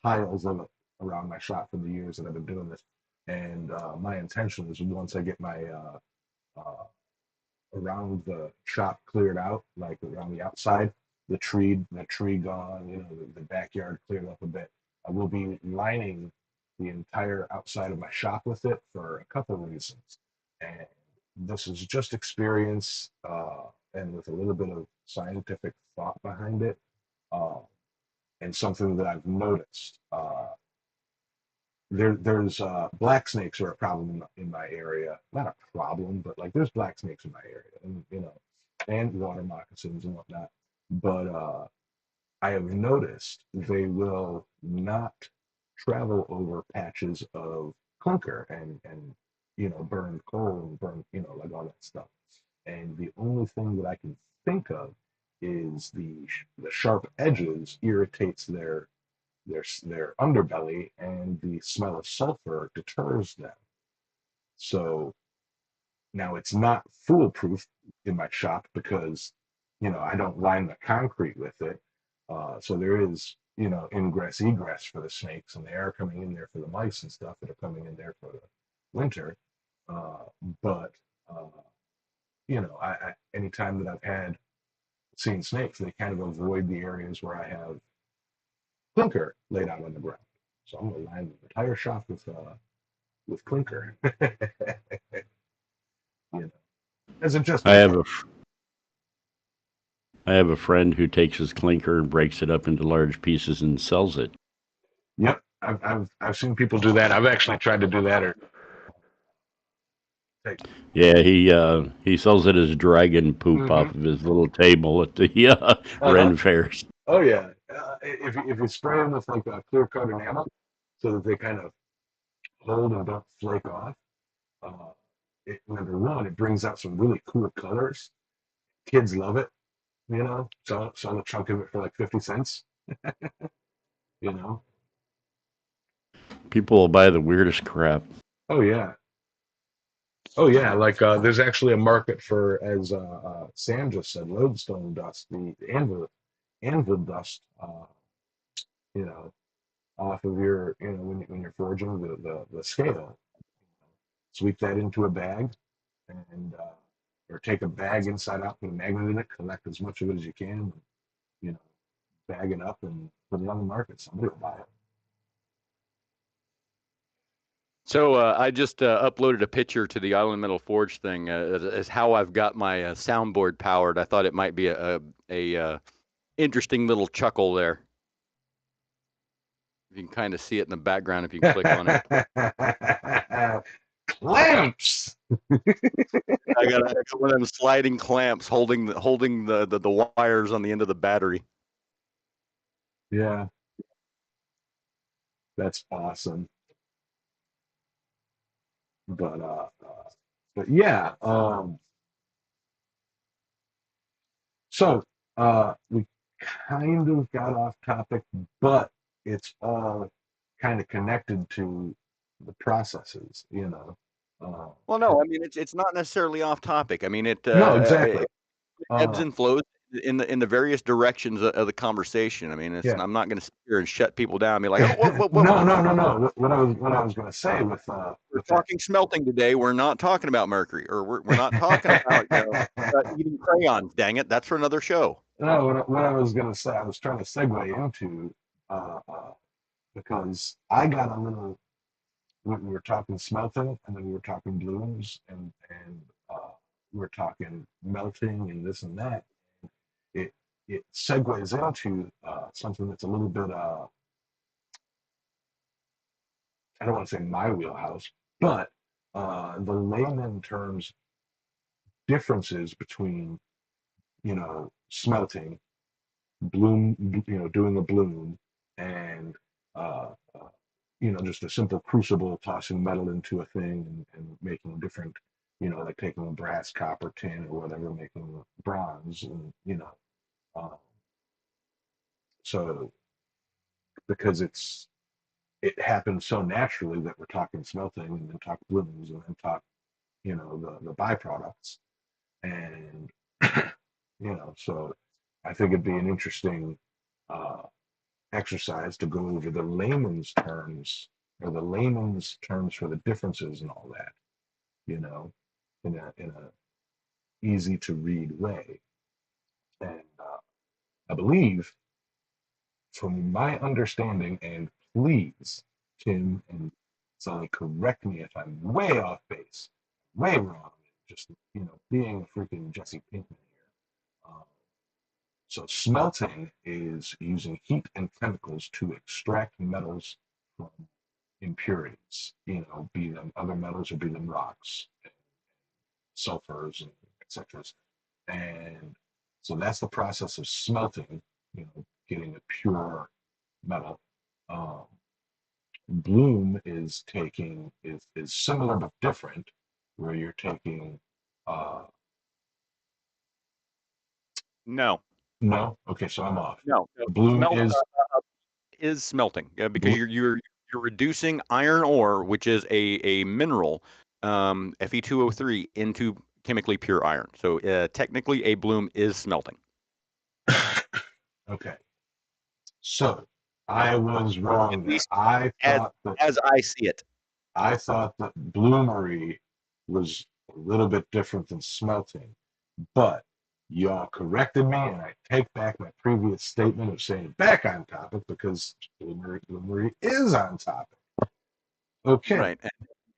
piles of it around my shop for the years that I've been doing this, and my intention is once I get my uh, around the shop cleared out, like around the outside, the tree gone, the backyard cleared up a bit. I will be lining the entire outside of my shop with it for a couple of reasons. And this is just experience and with a little bit of scientific thought behind it, uh, and something that I've noticed. There's black snakes are a problem in my area. Not a problem, but like there's black snakes in my area, and water moccasins and whatnot. But I have noticed they will not travel over patches of clunker and burned coal and burned like all that stuff. And the only thing that I can think of is the sharp edges irritates their underbelly, and the smell of sulfur deters them. So now it's not foolproof in my shop because I don't line the concrete with it. So there is ingress egress for the snakes, and they are coming in there for the mice and stuff that are coming in there for the winter. Uh, but uh, anytime that I've had seen snakes, they kind of avoid the areas where I have clinker laid out on the ground. So I'm gonna line the entire shop with clinker. you know. As in just I have okay. a I have a friend who takes his clinker and breaks it up into large pieces and sells it. Yep, I've seen people do that. I've actually tried to do that. Or take. Yeah, he sells it as dragon poop Mm-hmm. off of his little table at the Uh-huh. Ren fairs. Oh yeah. If you spray them with like a clear coat enamel, so that they kind of hold and don't flake off. Uh, Number one, it brings out some really cool colors. Kids love it. Sell a chunk of it for like 50 cents. You know. People will buy the weirdest crap. Oh yeah. Oh yeah. Like there's actually a market for, as Sam just said, lodestone dust, the anvil dust. You know, off of your, when you're forging the scale, sweep that into a bag and or take a bag inside out, put a magnet in it, collect as much of it as you can, you know, bag it up and put it on the market. Somebody will buy it. So I just uploaded a picture to the Island Metal Forge thing as how I've got my soundboard powered. I thought it might be a interesting little chuckle there. You can kind of see it in the background if you click on it. Clamps. I got one of them sliding clamps holding the wires on the end of the battery. Yeah, that's awesome. But but yeah. So we kind of got off topic, but it's all kind of connected to the processes, you know. Well, no, I mean it's not necessarily off topic. I mean No, exactly. it ebbs Uh, and flows in the various directions of the conversation. I mean, yeah. I'm not going to sit here and shut people down and be like, oh, whoa. No, no, no, no. What I was going to say We're with that. talking smelting today. We're not talking about mercury, or we're not talking about eating crayons. Dang it, that's for another show. No, what I was going to say, I was trying to segue into uh, uh, because I got a little, when we were talking smelting, and then we were talking blooms, and we were talking melting and this and that. It it segues into something that's a little bit I don't want to say my wheelhouse, but the layman terms differences between, smelting, bloom, doing a bloom, and uh, uh, just a simple crucible, tossing metal into a thing and making different, like taking brass, copper, tin, or whatever, making bronze, and uh, so because it happens so naturally that we're talking smelting and then talk blooms and then talk, the byproducts, and so I think it'd be an interesting uh, exercise to go over the layman's terms, or the layman's terms for the differences and all that, you know, in a easy to read way. And I believe, from my understanding, and please, Tim and Sully, correct me if I'm way off base, way wrong, just being a freaking Jesse Pinkman here. So smelting is using heat and chemicals to extract metals from impurities, be them other metals or be them rocks, sulfurs, and etc. And so that's the process of smelting, getting a pure metal. Um, Bloom is similar but different, where you're taking uh, No, no, okay, so I'm off. no, Bloom smelt is is smelting because bl- you're reducing iron ore, which is a mineral, Fe2O3, into chemically pure iron. So technically, a bloom is smelting. okay. So I was At wrong there. least as I see it. I thought that bloomery was a little bit different than smelting, but y'all corrected me, and I take back my previous statement of saying back on topic, because bloomery is on topic. Okay. Right.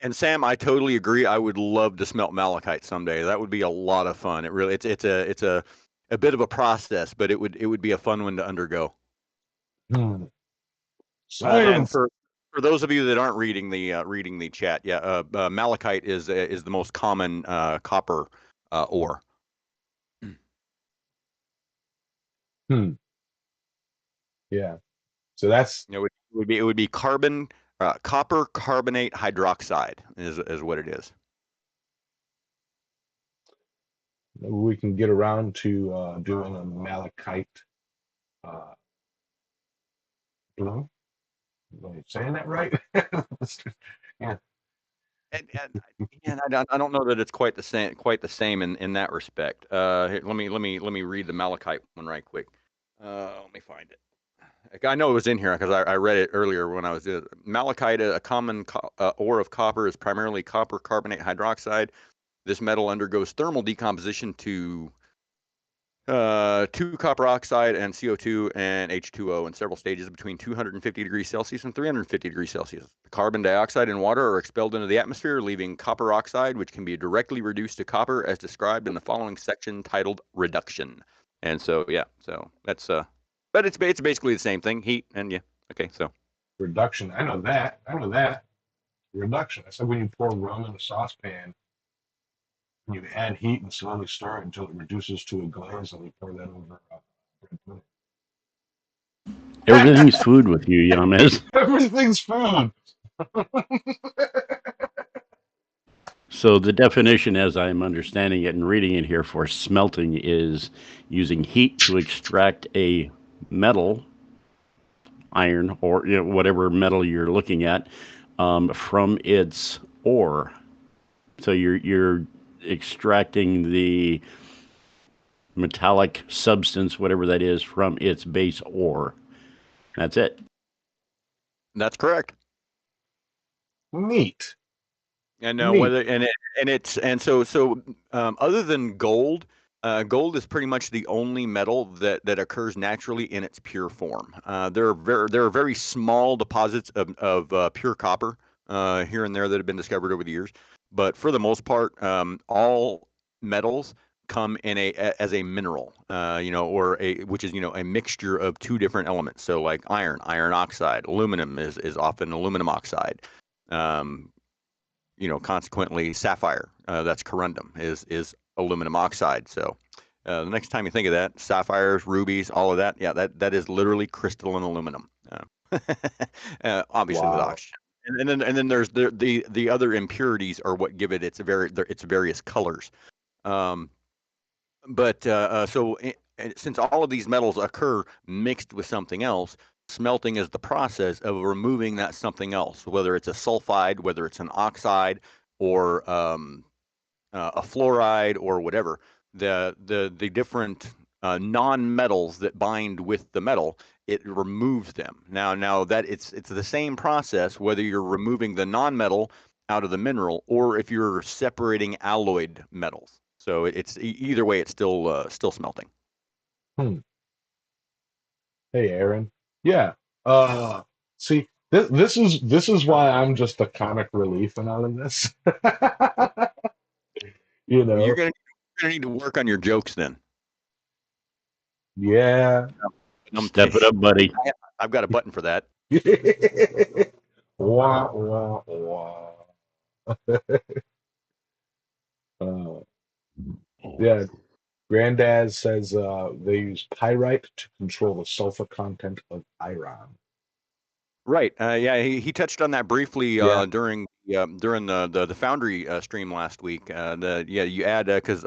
And Sam, I totally agree. I would love to smelt malachite someday. That would be a lot of fun. It really, it's a bit of a process, but it would be a fun one to undergo. Hmm. And Science. for those of you that aren't reading the chat, yeah, malachite is the most common copper ore. Hmm. Yeah. So that's It would be copper carbonate hydroxide is what it is. maybe we can get around to doing a malachite uh, bloom. Am I saying that right? Yeah. And I don't know that it's quite the same in that respect. Here, let me read the malachite one right quick. Let me find it. Like, I know it was in here because I read it earlier when I was doing it. Malachite, a common ore of copper, is primarily copper carbonate hydroxide. This metal undergoes thermal decomposition to 2 copper oxide and CO2 and H2O in several stages between 250 degrees Celsius and 350 degrees Celsius. Carbon dioxide and water are expelled into the atmosphere, leaving copper oxide, which can be directly reduced to copper, as described in the following section titled "Reduction." And so, yeah, so that's but it's basically the same thing, heat and yeah. Okay, so Reduction. I know that. I know that. Reduction. I said when you pour rum in a saucepan, you add heat and slowly stir it until it reduces to a glaze, and you pour that over bread pudding. Everything's food with you, Yames. Everything's food. So the definition, as I'm understanding it and reading it here, for smelting is using heat to extract a metal, iron, or whatever metal you're looking at, from its ore. So you're extracting the metallic substance, whatever that is, from its base ore. That's it. that's correct. Neat. And Neat. whether and it and it's and so other than gold, gold is pretty much the only metal that occurs naturally in its pure form. There are very small deposits of pure copper here and there that have been discovered over the years, but for the most part, all metals come as a mineral, or which is a mixture of two different elements. So like iron oxide, aluminum is often aluminum oxide. Um, consequently, sapphire, that's corundum, is aluminum oxide. So the next time you think of that, sapphires, rubies, all of that, yeah, that is literally crystalline aluminum, obviously with Wow. oxygen. And then there's the other impurities are what give it its various colors. Um, but since all of these metals occur mixed with something else, smelting is the process of removing that something else, whether it's a sulfide, whether it's an oxide, or a fluoride, or whatever. The different non-metals that bind with the metal, it removes them. Now that it's the same process whether you're removing the non-metal out of the mineral or if you're separating alloyed metals. So it's either way, it's still smelting. Hmm. Hey, Aaron. Yeah. See, this is why I'm just a comic relief in all of this. You Well, you're know. gonna need to work on your jokes then. Yeah. Step it up, buddy. I've got a button for that. Wah, wah, wah. Uh, yeah. Granddad says they use pyrite to control the sulfur content of iron. Right. Yeah, he touched on that briefly Yeah. during the Foundry stream last week. You add because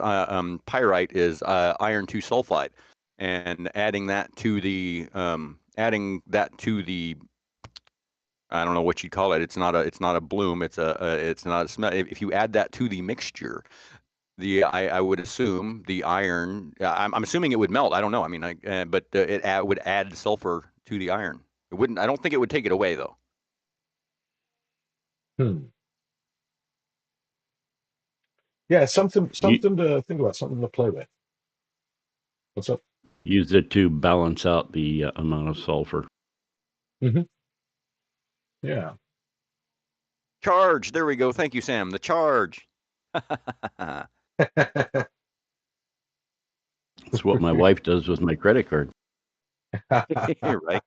pyrite is iron 2 sulfide, and adding that to the I don't know what you'd call it. It's not a bloom. It's not a smell. If you add that to the mixture, I would assume the iron. I'm assuming it would melt. I don't know. I mean, but would add sulfur to the iron. It wouldn't. I don't think it would take it away though. Hmm. Yeah, something You something to think about, something to play with. What's up? use it to balance out the amount of sulfur. Hmm. Yeah. Charge. There we go. Thank you, Sam. The charge. That's what my wife does with my credit card. Right.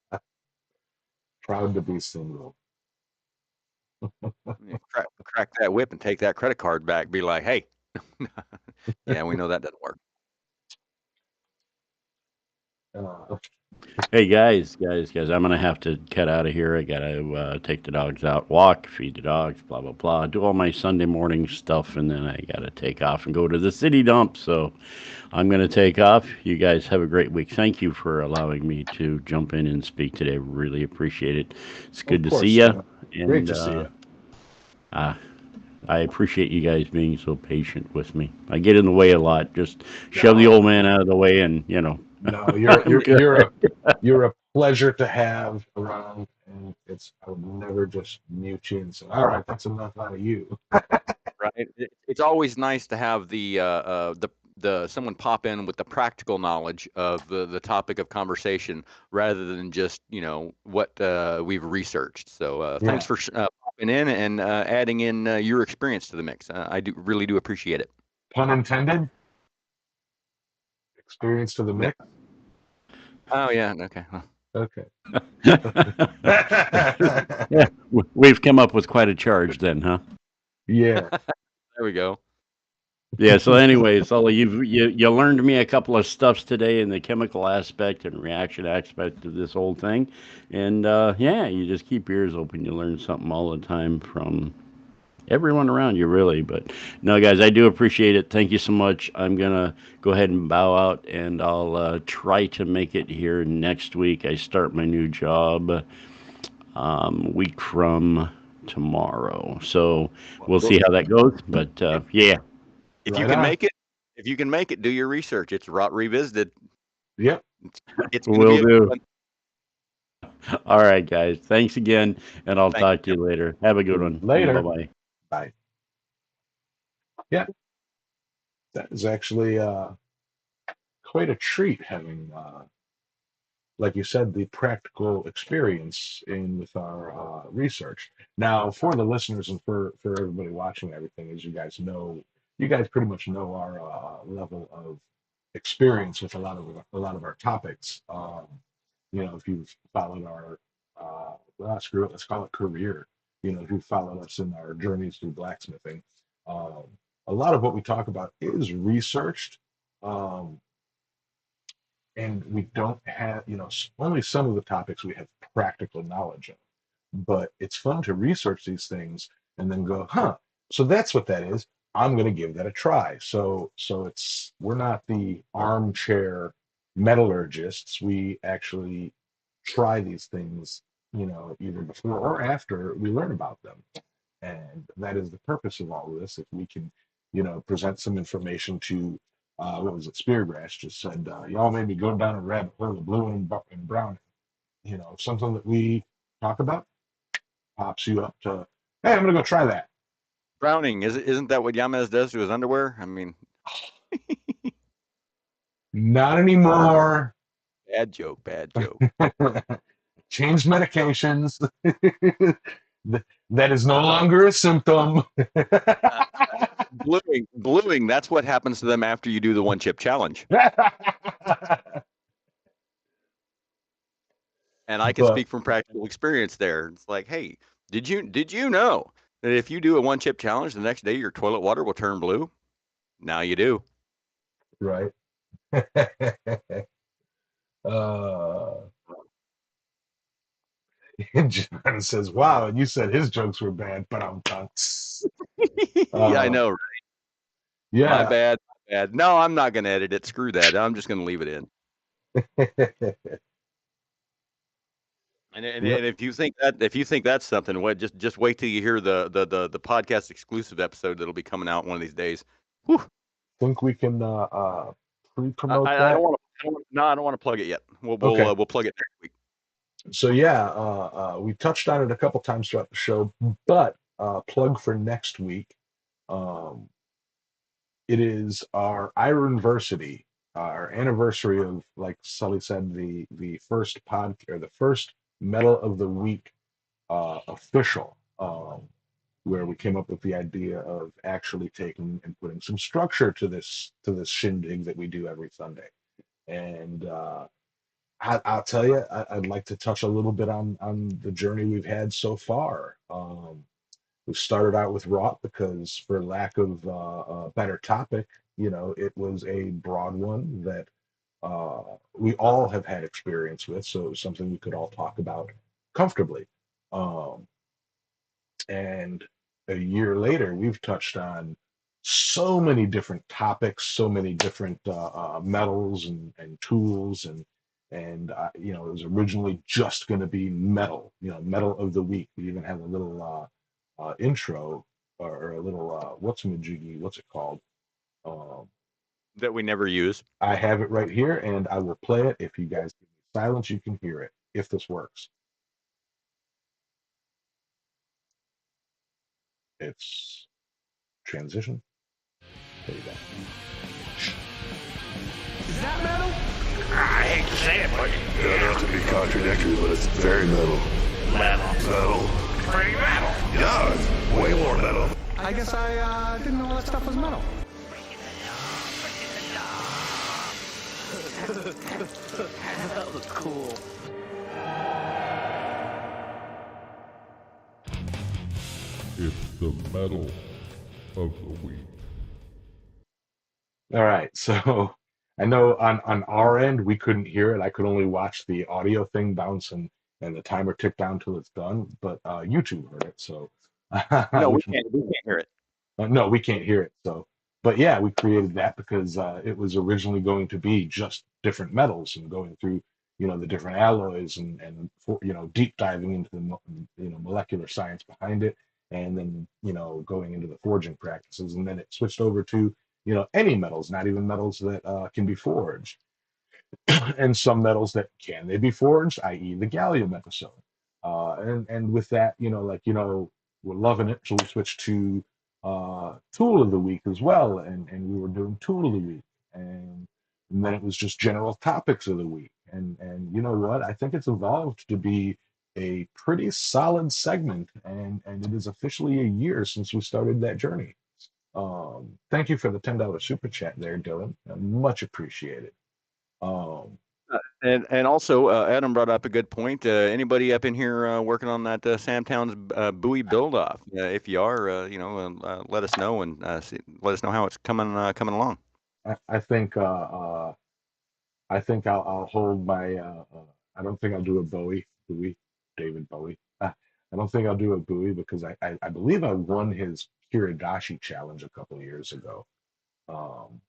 Proud to be single. Crack that whip and take that credit card back. Be like, hey, yeah, we know that doesn't work. Uh, Hey guys, I'm gonna have to cut out of here. I gotta take the dogs out, walk, feed the dogs, blah blah blah, do all my Sunday morning stuff, and then I gotta take off and go to the city dump. So I'm gonna take off. You guys have a great week. Thank you for allowing me to jump in and speak today. Really appreciate it. It's of good to see course, you, Sam. Great and to see you. uh, I appreciate you guys being so patient with me. I get in the way a lot. Just shove the No, old man out of the way, and no, I'm good. you're a pleasure to have around, and I would never just mute you and say, "All right, that's enough out of you." Right. It's always nice to have the someone pop in with the practical knowledge of the topic of conversation rather than just what we've researched. So thanks Yeah, for popping in and adding in your experience to the mix. I really do appreciate it. pun intended. Experience to the Yeah. mix. Oh yeah. Okay. Well, Okay. Yeah, we've come up with quite a charge then, huh? Yeah. there we go. Yeah. So, anyway, Sully, you learned me a couple of stuffs today in the chemical aspect and reaction aspect of this whole thing, and yeah, you just keep your ears open. You learn something all the time from everyone around you, really. But no, guys, I do appreciate it. Thank you so much. I'm gonna go ahead and bow out, and I'll try to make it here next week. I start my new job week from tomorrow, so we'll Well, see how that goes. But yeah, if you Right can on. make it, do your research. It's revisited. Yep. It's going to will be a good do. one. All right, guys. Thanks again, and I'll Thank talk to you. you later. Have a good one. Bye Later. bye. Bye. Yeah, that is actually quite a treat having like you said, the practical experience in with our research. Now, for the listeners and for everybody watching everything, as you guys know, you guys pretty much know our level of experience with a lot of our topics. If you've followed our screw it, let's call it career. If you've followed us in our journeys through blacksmithing, um, a lot of what we talk about is researched. Um, and we don't have, only some of the topics we have practical knowledge of. But it's fun to research these things and then go, huh? So that's what that is. I'm going to give that a try. So we're not the armchair metallurgists. We actually try these things, either before or after we learn about them. And that is the purpose of all of this. If we can, present some information to, what was it, Speargrass just said, y'all made me go down a rabbit hole of blue and brown. Something that we talk about pops you up to, hey, I'm going to go try that. Drowning isn't that what Yamez does to his underwear? I mean, Not anymore. bad joke, bad joke. Change medications. That is no longer a symptom. Bluing. That's what happens to them after you do the one chip challenge. And I can But speak from practical experience there. It's like, hey, did you know that if you do a one chip challenge, the next day your toilet water will turn blue? Now you do. right. uh, John says, "Wow," and you said his jokes were bad, but I'm done. Yeah, I Uh, know. Right? My yeah. bad. My bad. No, I'm not going to edit it. Screw that. I'm just going to leave it in. And Yep. if you think that's something, what just wait till you hear the podcast exclusive episode that'll be coming out one of these days. Whew. Think we can pre-promote I don't that? want to. No, I don't want to plug it yet. Okay. We'll plug it next week. So yeah, we touched on it a couple times throughout the show, but plug for next week. Um, it is our Ironversity, our anniversary of, like Sully said, the first pod or the first Metal of the Week official. where we came up with the idea of actually taking and putting some structure to this shindig that we do every Sunday. And I'll tell you, I'd like to touch a little bit on the journey we've had so far. We started out with Raw because, for lack of a better topic, it was a broad one that we all have had experience with, so it was something we could all talk about comfortably. Um, and a year later, we've touched on so many different topics, so many different metals and tools, and it was originally just going to be metal, metal of the week. We even had a little intro, or a little what's it called? Um, That we never use. I have it right here, and I will play it. If you guys give me silence, you can hear it. If this works, it's transition. There you go. Is that metal? I hate to say it, but Yeah, not to be contradictory, but it's very metal. metal. Metal. Pretty metal. Yeah, it's way more metal. I guess I didn't know that stuff was metal. That was cool. It's the metal of the week. All right, so I know on our end we couldn't hear it. I could only watch the audio thing bounce and the timer tick down till it's done. But YouTube heard it, so No, we which can't. We can't hear it. no, we can't hear it. So, but yeah, we created that because it was originally going to be just different metals and going through, the different alloys and deep diving into the molecular science behind it, and then going into the forging practices, and then it switched over to any metals, not even metals that can be forged, and some metals that can they be forged, i.e., the gallium episode. And with that, we're loving it. So we switched to tool of the week as well, and we were doing tool of the week, and then it was just general topics of the week. And you know what? I think it's evolved to be a pretty solid segment, and it is officially a year since we started that journey. Thank you for the $10 super chat there, Dylan. Much appreciated. Um, And also, Adam brought up a good point. Anybody up in here working on that Sam Towns buoy build off? If you are, let us know and let us know how it's coming along. I think I'll hold my. I don't think I'll do a Bowie, David Bowie. I don't think I'll do a Bowie because I believe I won his Kiradashi challenge a couple of years ago. Um,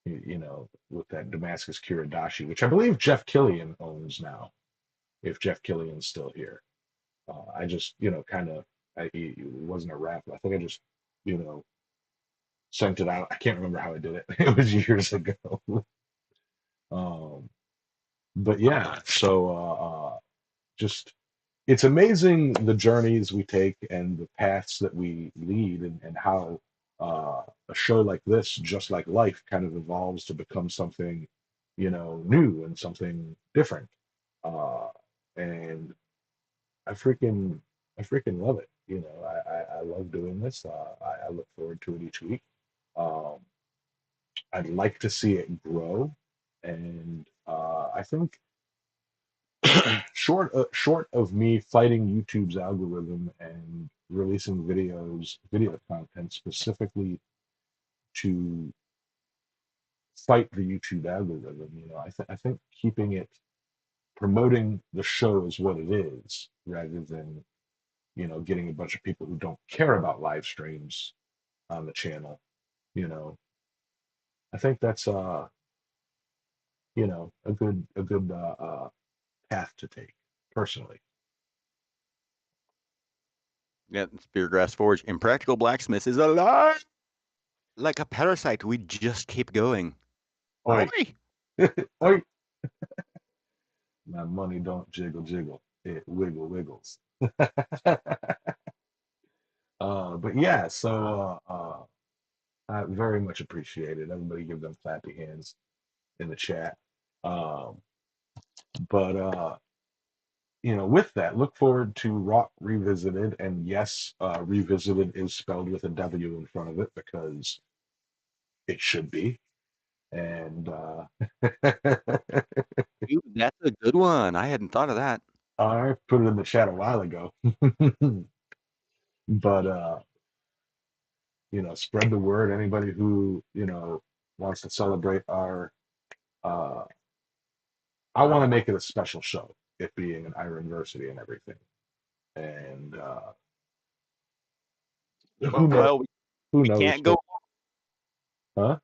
with that Damascus Kiradashi, which I believe Jeff Killian owns now, if Jeff Killian's still here. I just, kind of, it wasn't a raffle. I think I just, you know, sent it out. I can't remember how I did it. It was years ago. um, but yeah, so just it's amazing the journeys we take and the paths that we lead, and how a show like this, just like life, kind of evolves to become something, new and something different. Uh, and I freaking love it. I love doing this. I look forward to it each week. Um, I'd like to see it grow, and I think short of me fighting YouTube's algorithm and releasing video content specifically to fight the YouTube algorithm, I think keeping it promoting the show is what it is, rather than getting a bunch of people who don't care about live streams on the channel. You know, I think that's a good path to take personally. Yeah, Speargrass Forge. Impractical Blacksmiths is alive like a parasite. We just keep going. Oi, Oi! oi. My money don't jiggle jiggle. It wiggle wiggles. But yeah, so I very much appreciate it. Everybody give them clappy hands in the chat. Um, but with that, look forward to Rock Revisited. And yes, Revisited is spelled with a W in front of it because it should be. And Dude, that's a good one. I hadn't thought of that. I put it in the chat a while ago. But spread the word. Anybody who wants to celebrate our I want to make it a special show, it being an Ironversity and everything. And who knows? Well, Who we knows? can't go. Huh?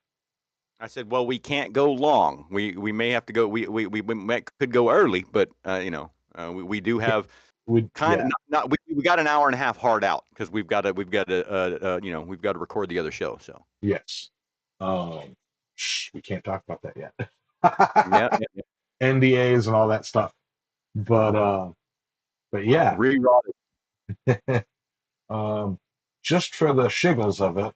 I said, well, we can't go long. We may have to go. We could go early, but we do have kind of not. We got an hour and a half hard out because we've got to record the other show. So Yes. We can't talk about that yet. yeah. NDAs and all that stuff. But yeah. Rewrite it. Just for the shiggles of it,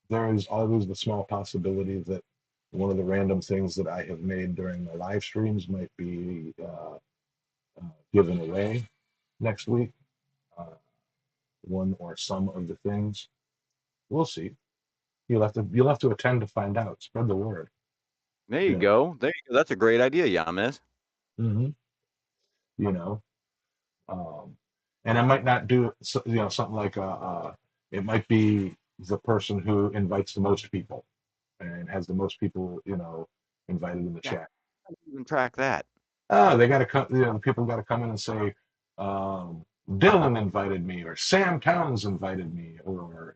there is always the small possibility that one of the random things that I have made during the live streams might be given away next week. One or some of the things. We'll see. You'll have to attend to find out. Spread the word. There you go. That's a great idea, Yamis. Mm-hmm. And I might not do something like it might be the person who invites the most people and has the most people invited in the chat. How do you even track that? They got to come. People got to come in and say, Dylan invited me, or Sam Towns invited me, or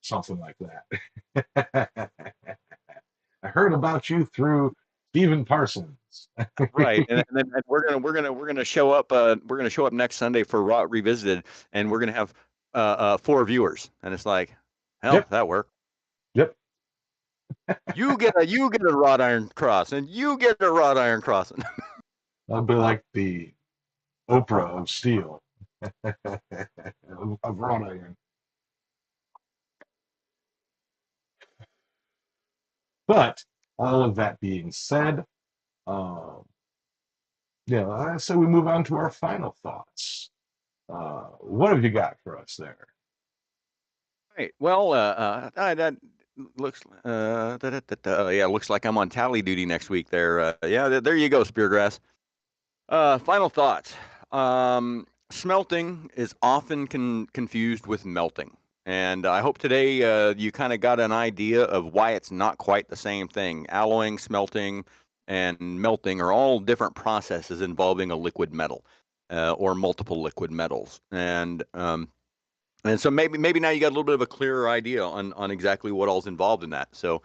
something like that. I heard about you through Stephen Parsons. Right, and then we're gonna show up. We're gonna show up next Sunday for Raw Revisited, and we're gonna have 4 viewers, and it's like, hell, Yep. that worked. Yep. You get a wrought iron cross, and you get a wrought iron cross. I'll be like the Oprah of steel, of wrought iron. But all of that being said, so we move on to our final thoughts. What have you got for us there? Right. Well, that looks looks like I'm on tally duty next week. There, there you go, Speargrass. Final thoughts. Smelting is often confused with melting. And I hope today you kind of got an idea of why it's not quite the same thing. Alloying, smelting, and melting are all different processes involving a liquid metal or multiple liquid metals. And so maybe now you got a little bit of a clearer idea on exactly what all's involved in that. So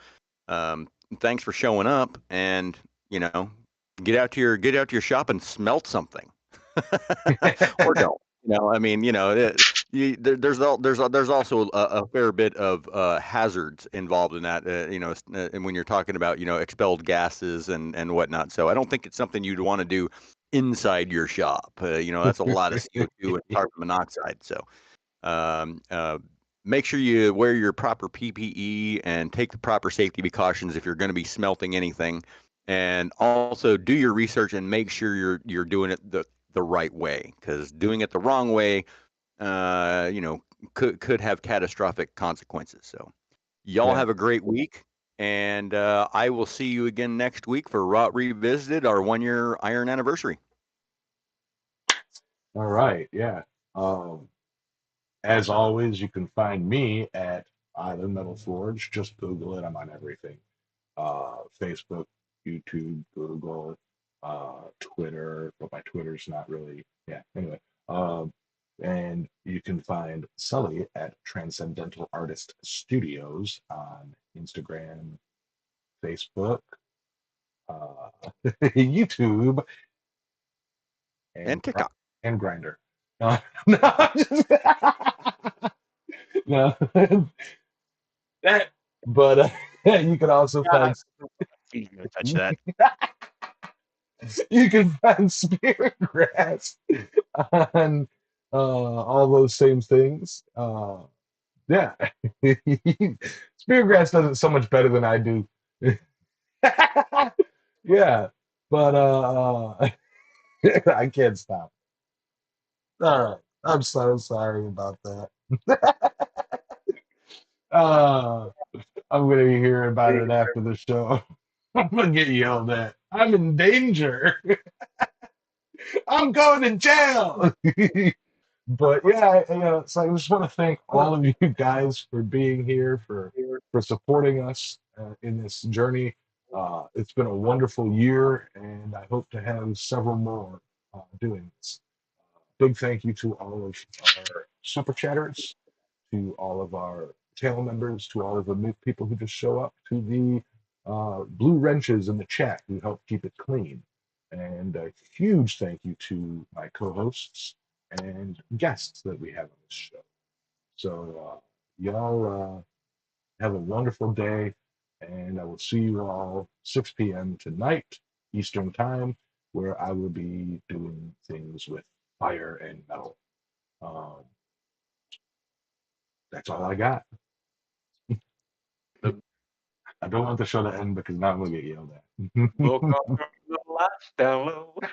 thanks for showing up, and get out to your shop and smelt something, or don't. I mean, there's also a fair bit of hazards involved in that. And when you're talking about expelled gases and whatnot. So I don't think it's something you'd want to do inside your shop. That's a lot of CO2 and carbon monoxide. So make sure you wear your proper PPE and take the proper safety precautions if you're going to be smelting anything. And also do your research and make sure you're doing it the right way, because doing it the wrong way, could have catastrophic consequences. So y'all have a great week, and I will see you again next week for Raw Revisited, our 1-year iron anniversary. All right, yeah. As always, you can find me at Island Metal Forge. Just Google it. I'm on everything. Facebook, YouTube, Google, Twitter, but my Twitter's not really, anyway. And you can find Sully at Transcendental Artist Studios on Instagram, Facebook, YouTube, and TikTok. And Grinder. No, no, that. But you can also find. You can touch that. You can find Speargrass on all those same things. Yeah, Speargrass does it so much better than I do. Yeah, but I can't stop. All right. I'm so sorry about that. uh, I'm gonna hear about it after the show. I'm gonna get yelled at. I'm in danger. I'm going to jail. But yeah, so I just want to thank all of you guys for being here, for supporting us in this journey. It's been a wonderful year, and I hope to have several more doing this. Big thank you to all of our super chatters, to all of our channel members, to all of the new people who just show up, to the blue wrenches in the chat who help keep it clean. And a huge thank you to my co-hosts and guests that we have on this show. So y'all have a wonderful day, and I will see you all 6 p.m. tonight Eastern Time, where I will be doing things with fire and metal. That's all I got. I don't want the show to end because now I'm gonna get yelled Book on the lifestyle. at.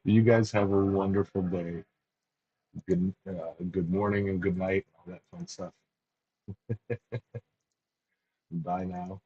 You guys have a wonderful day. Good morning and good night, all that fun stuff. Bye now.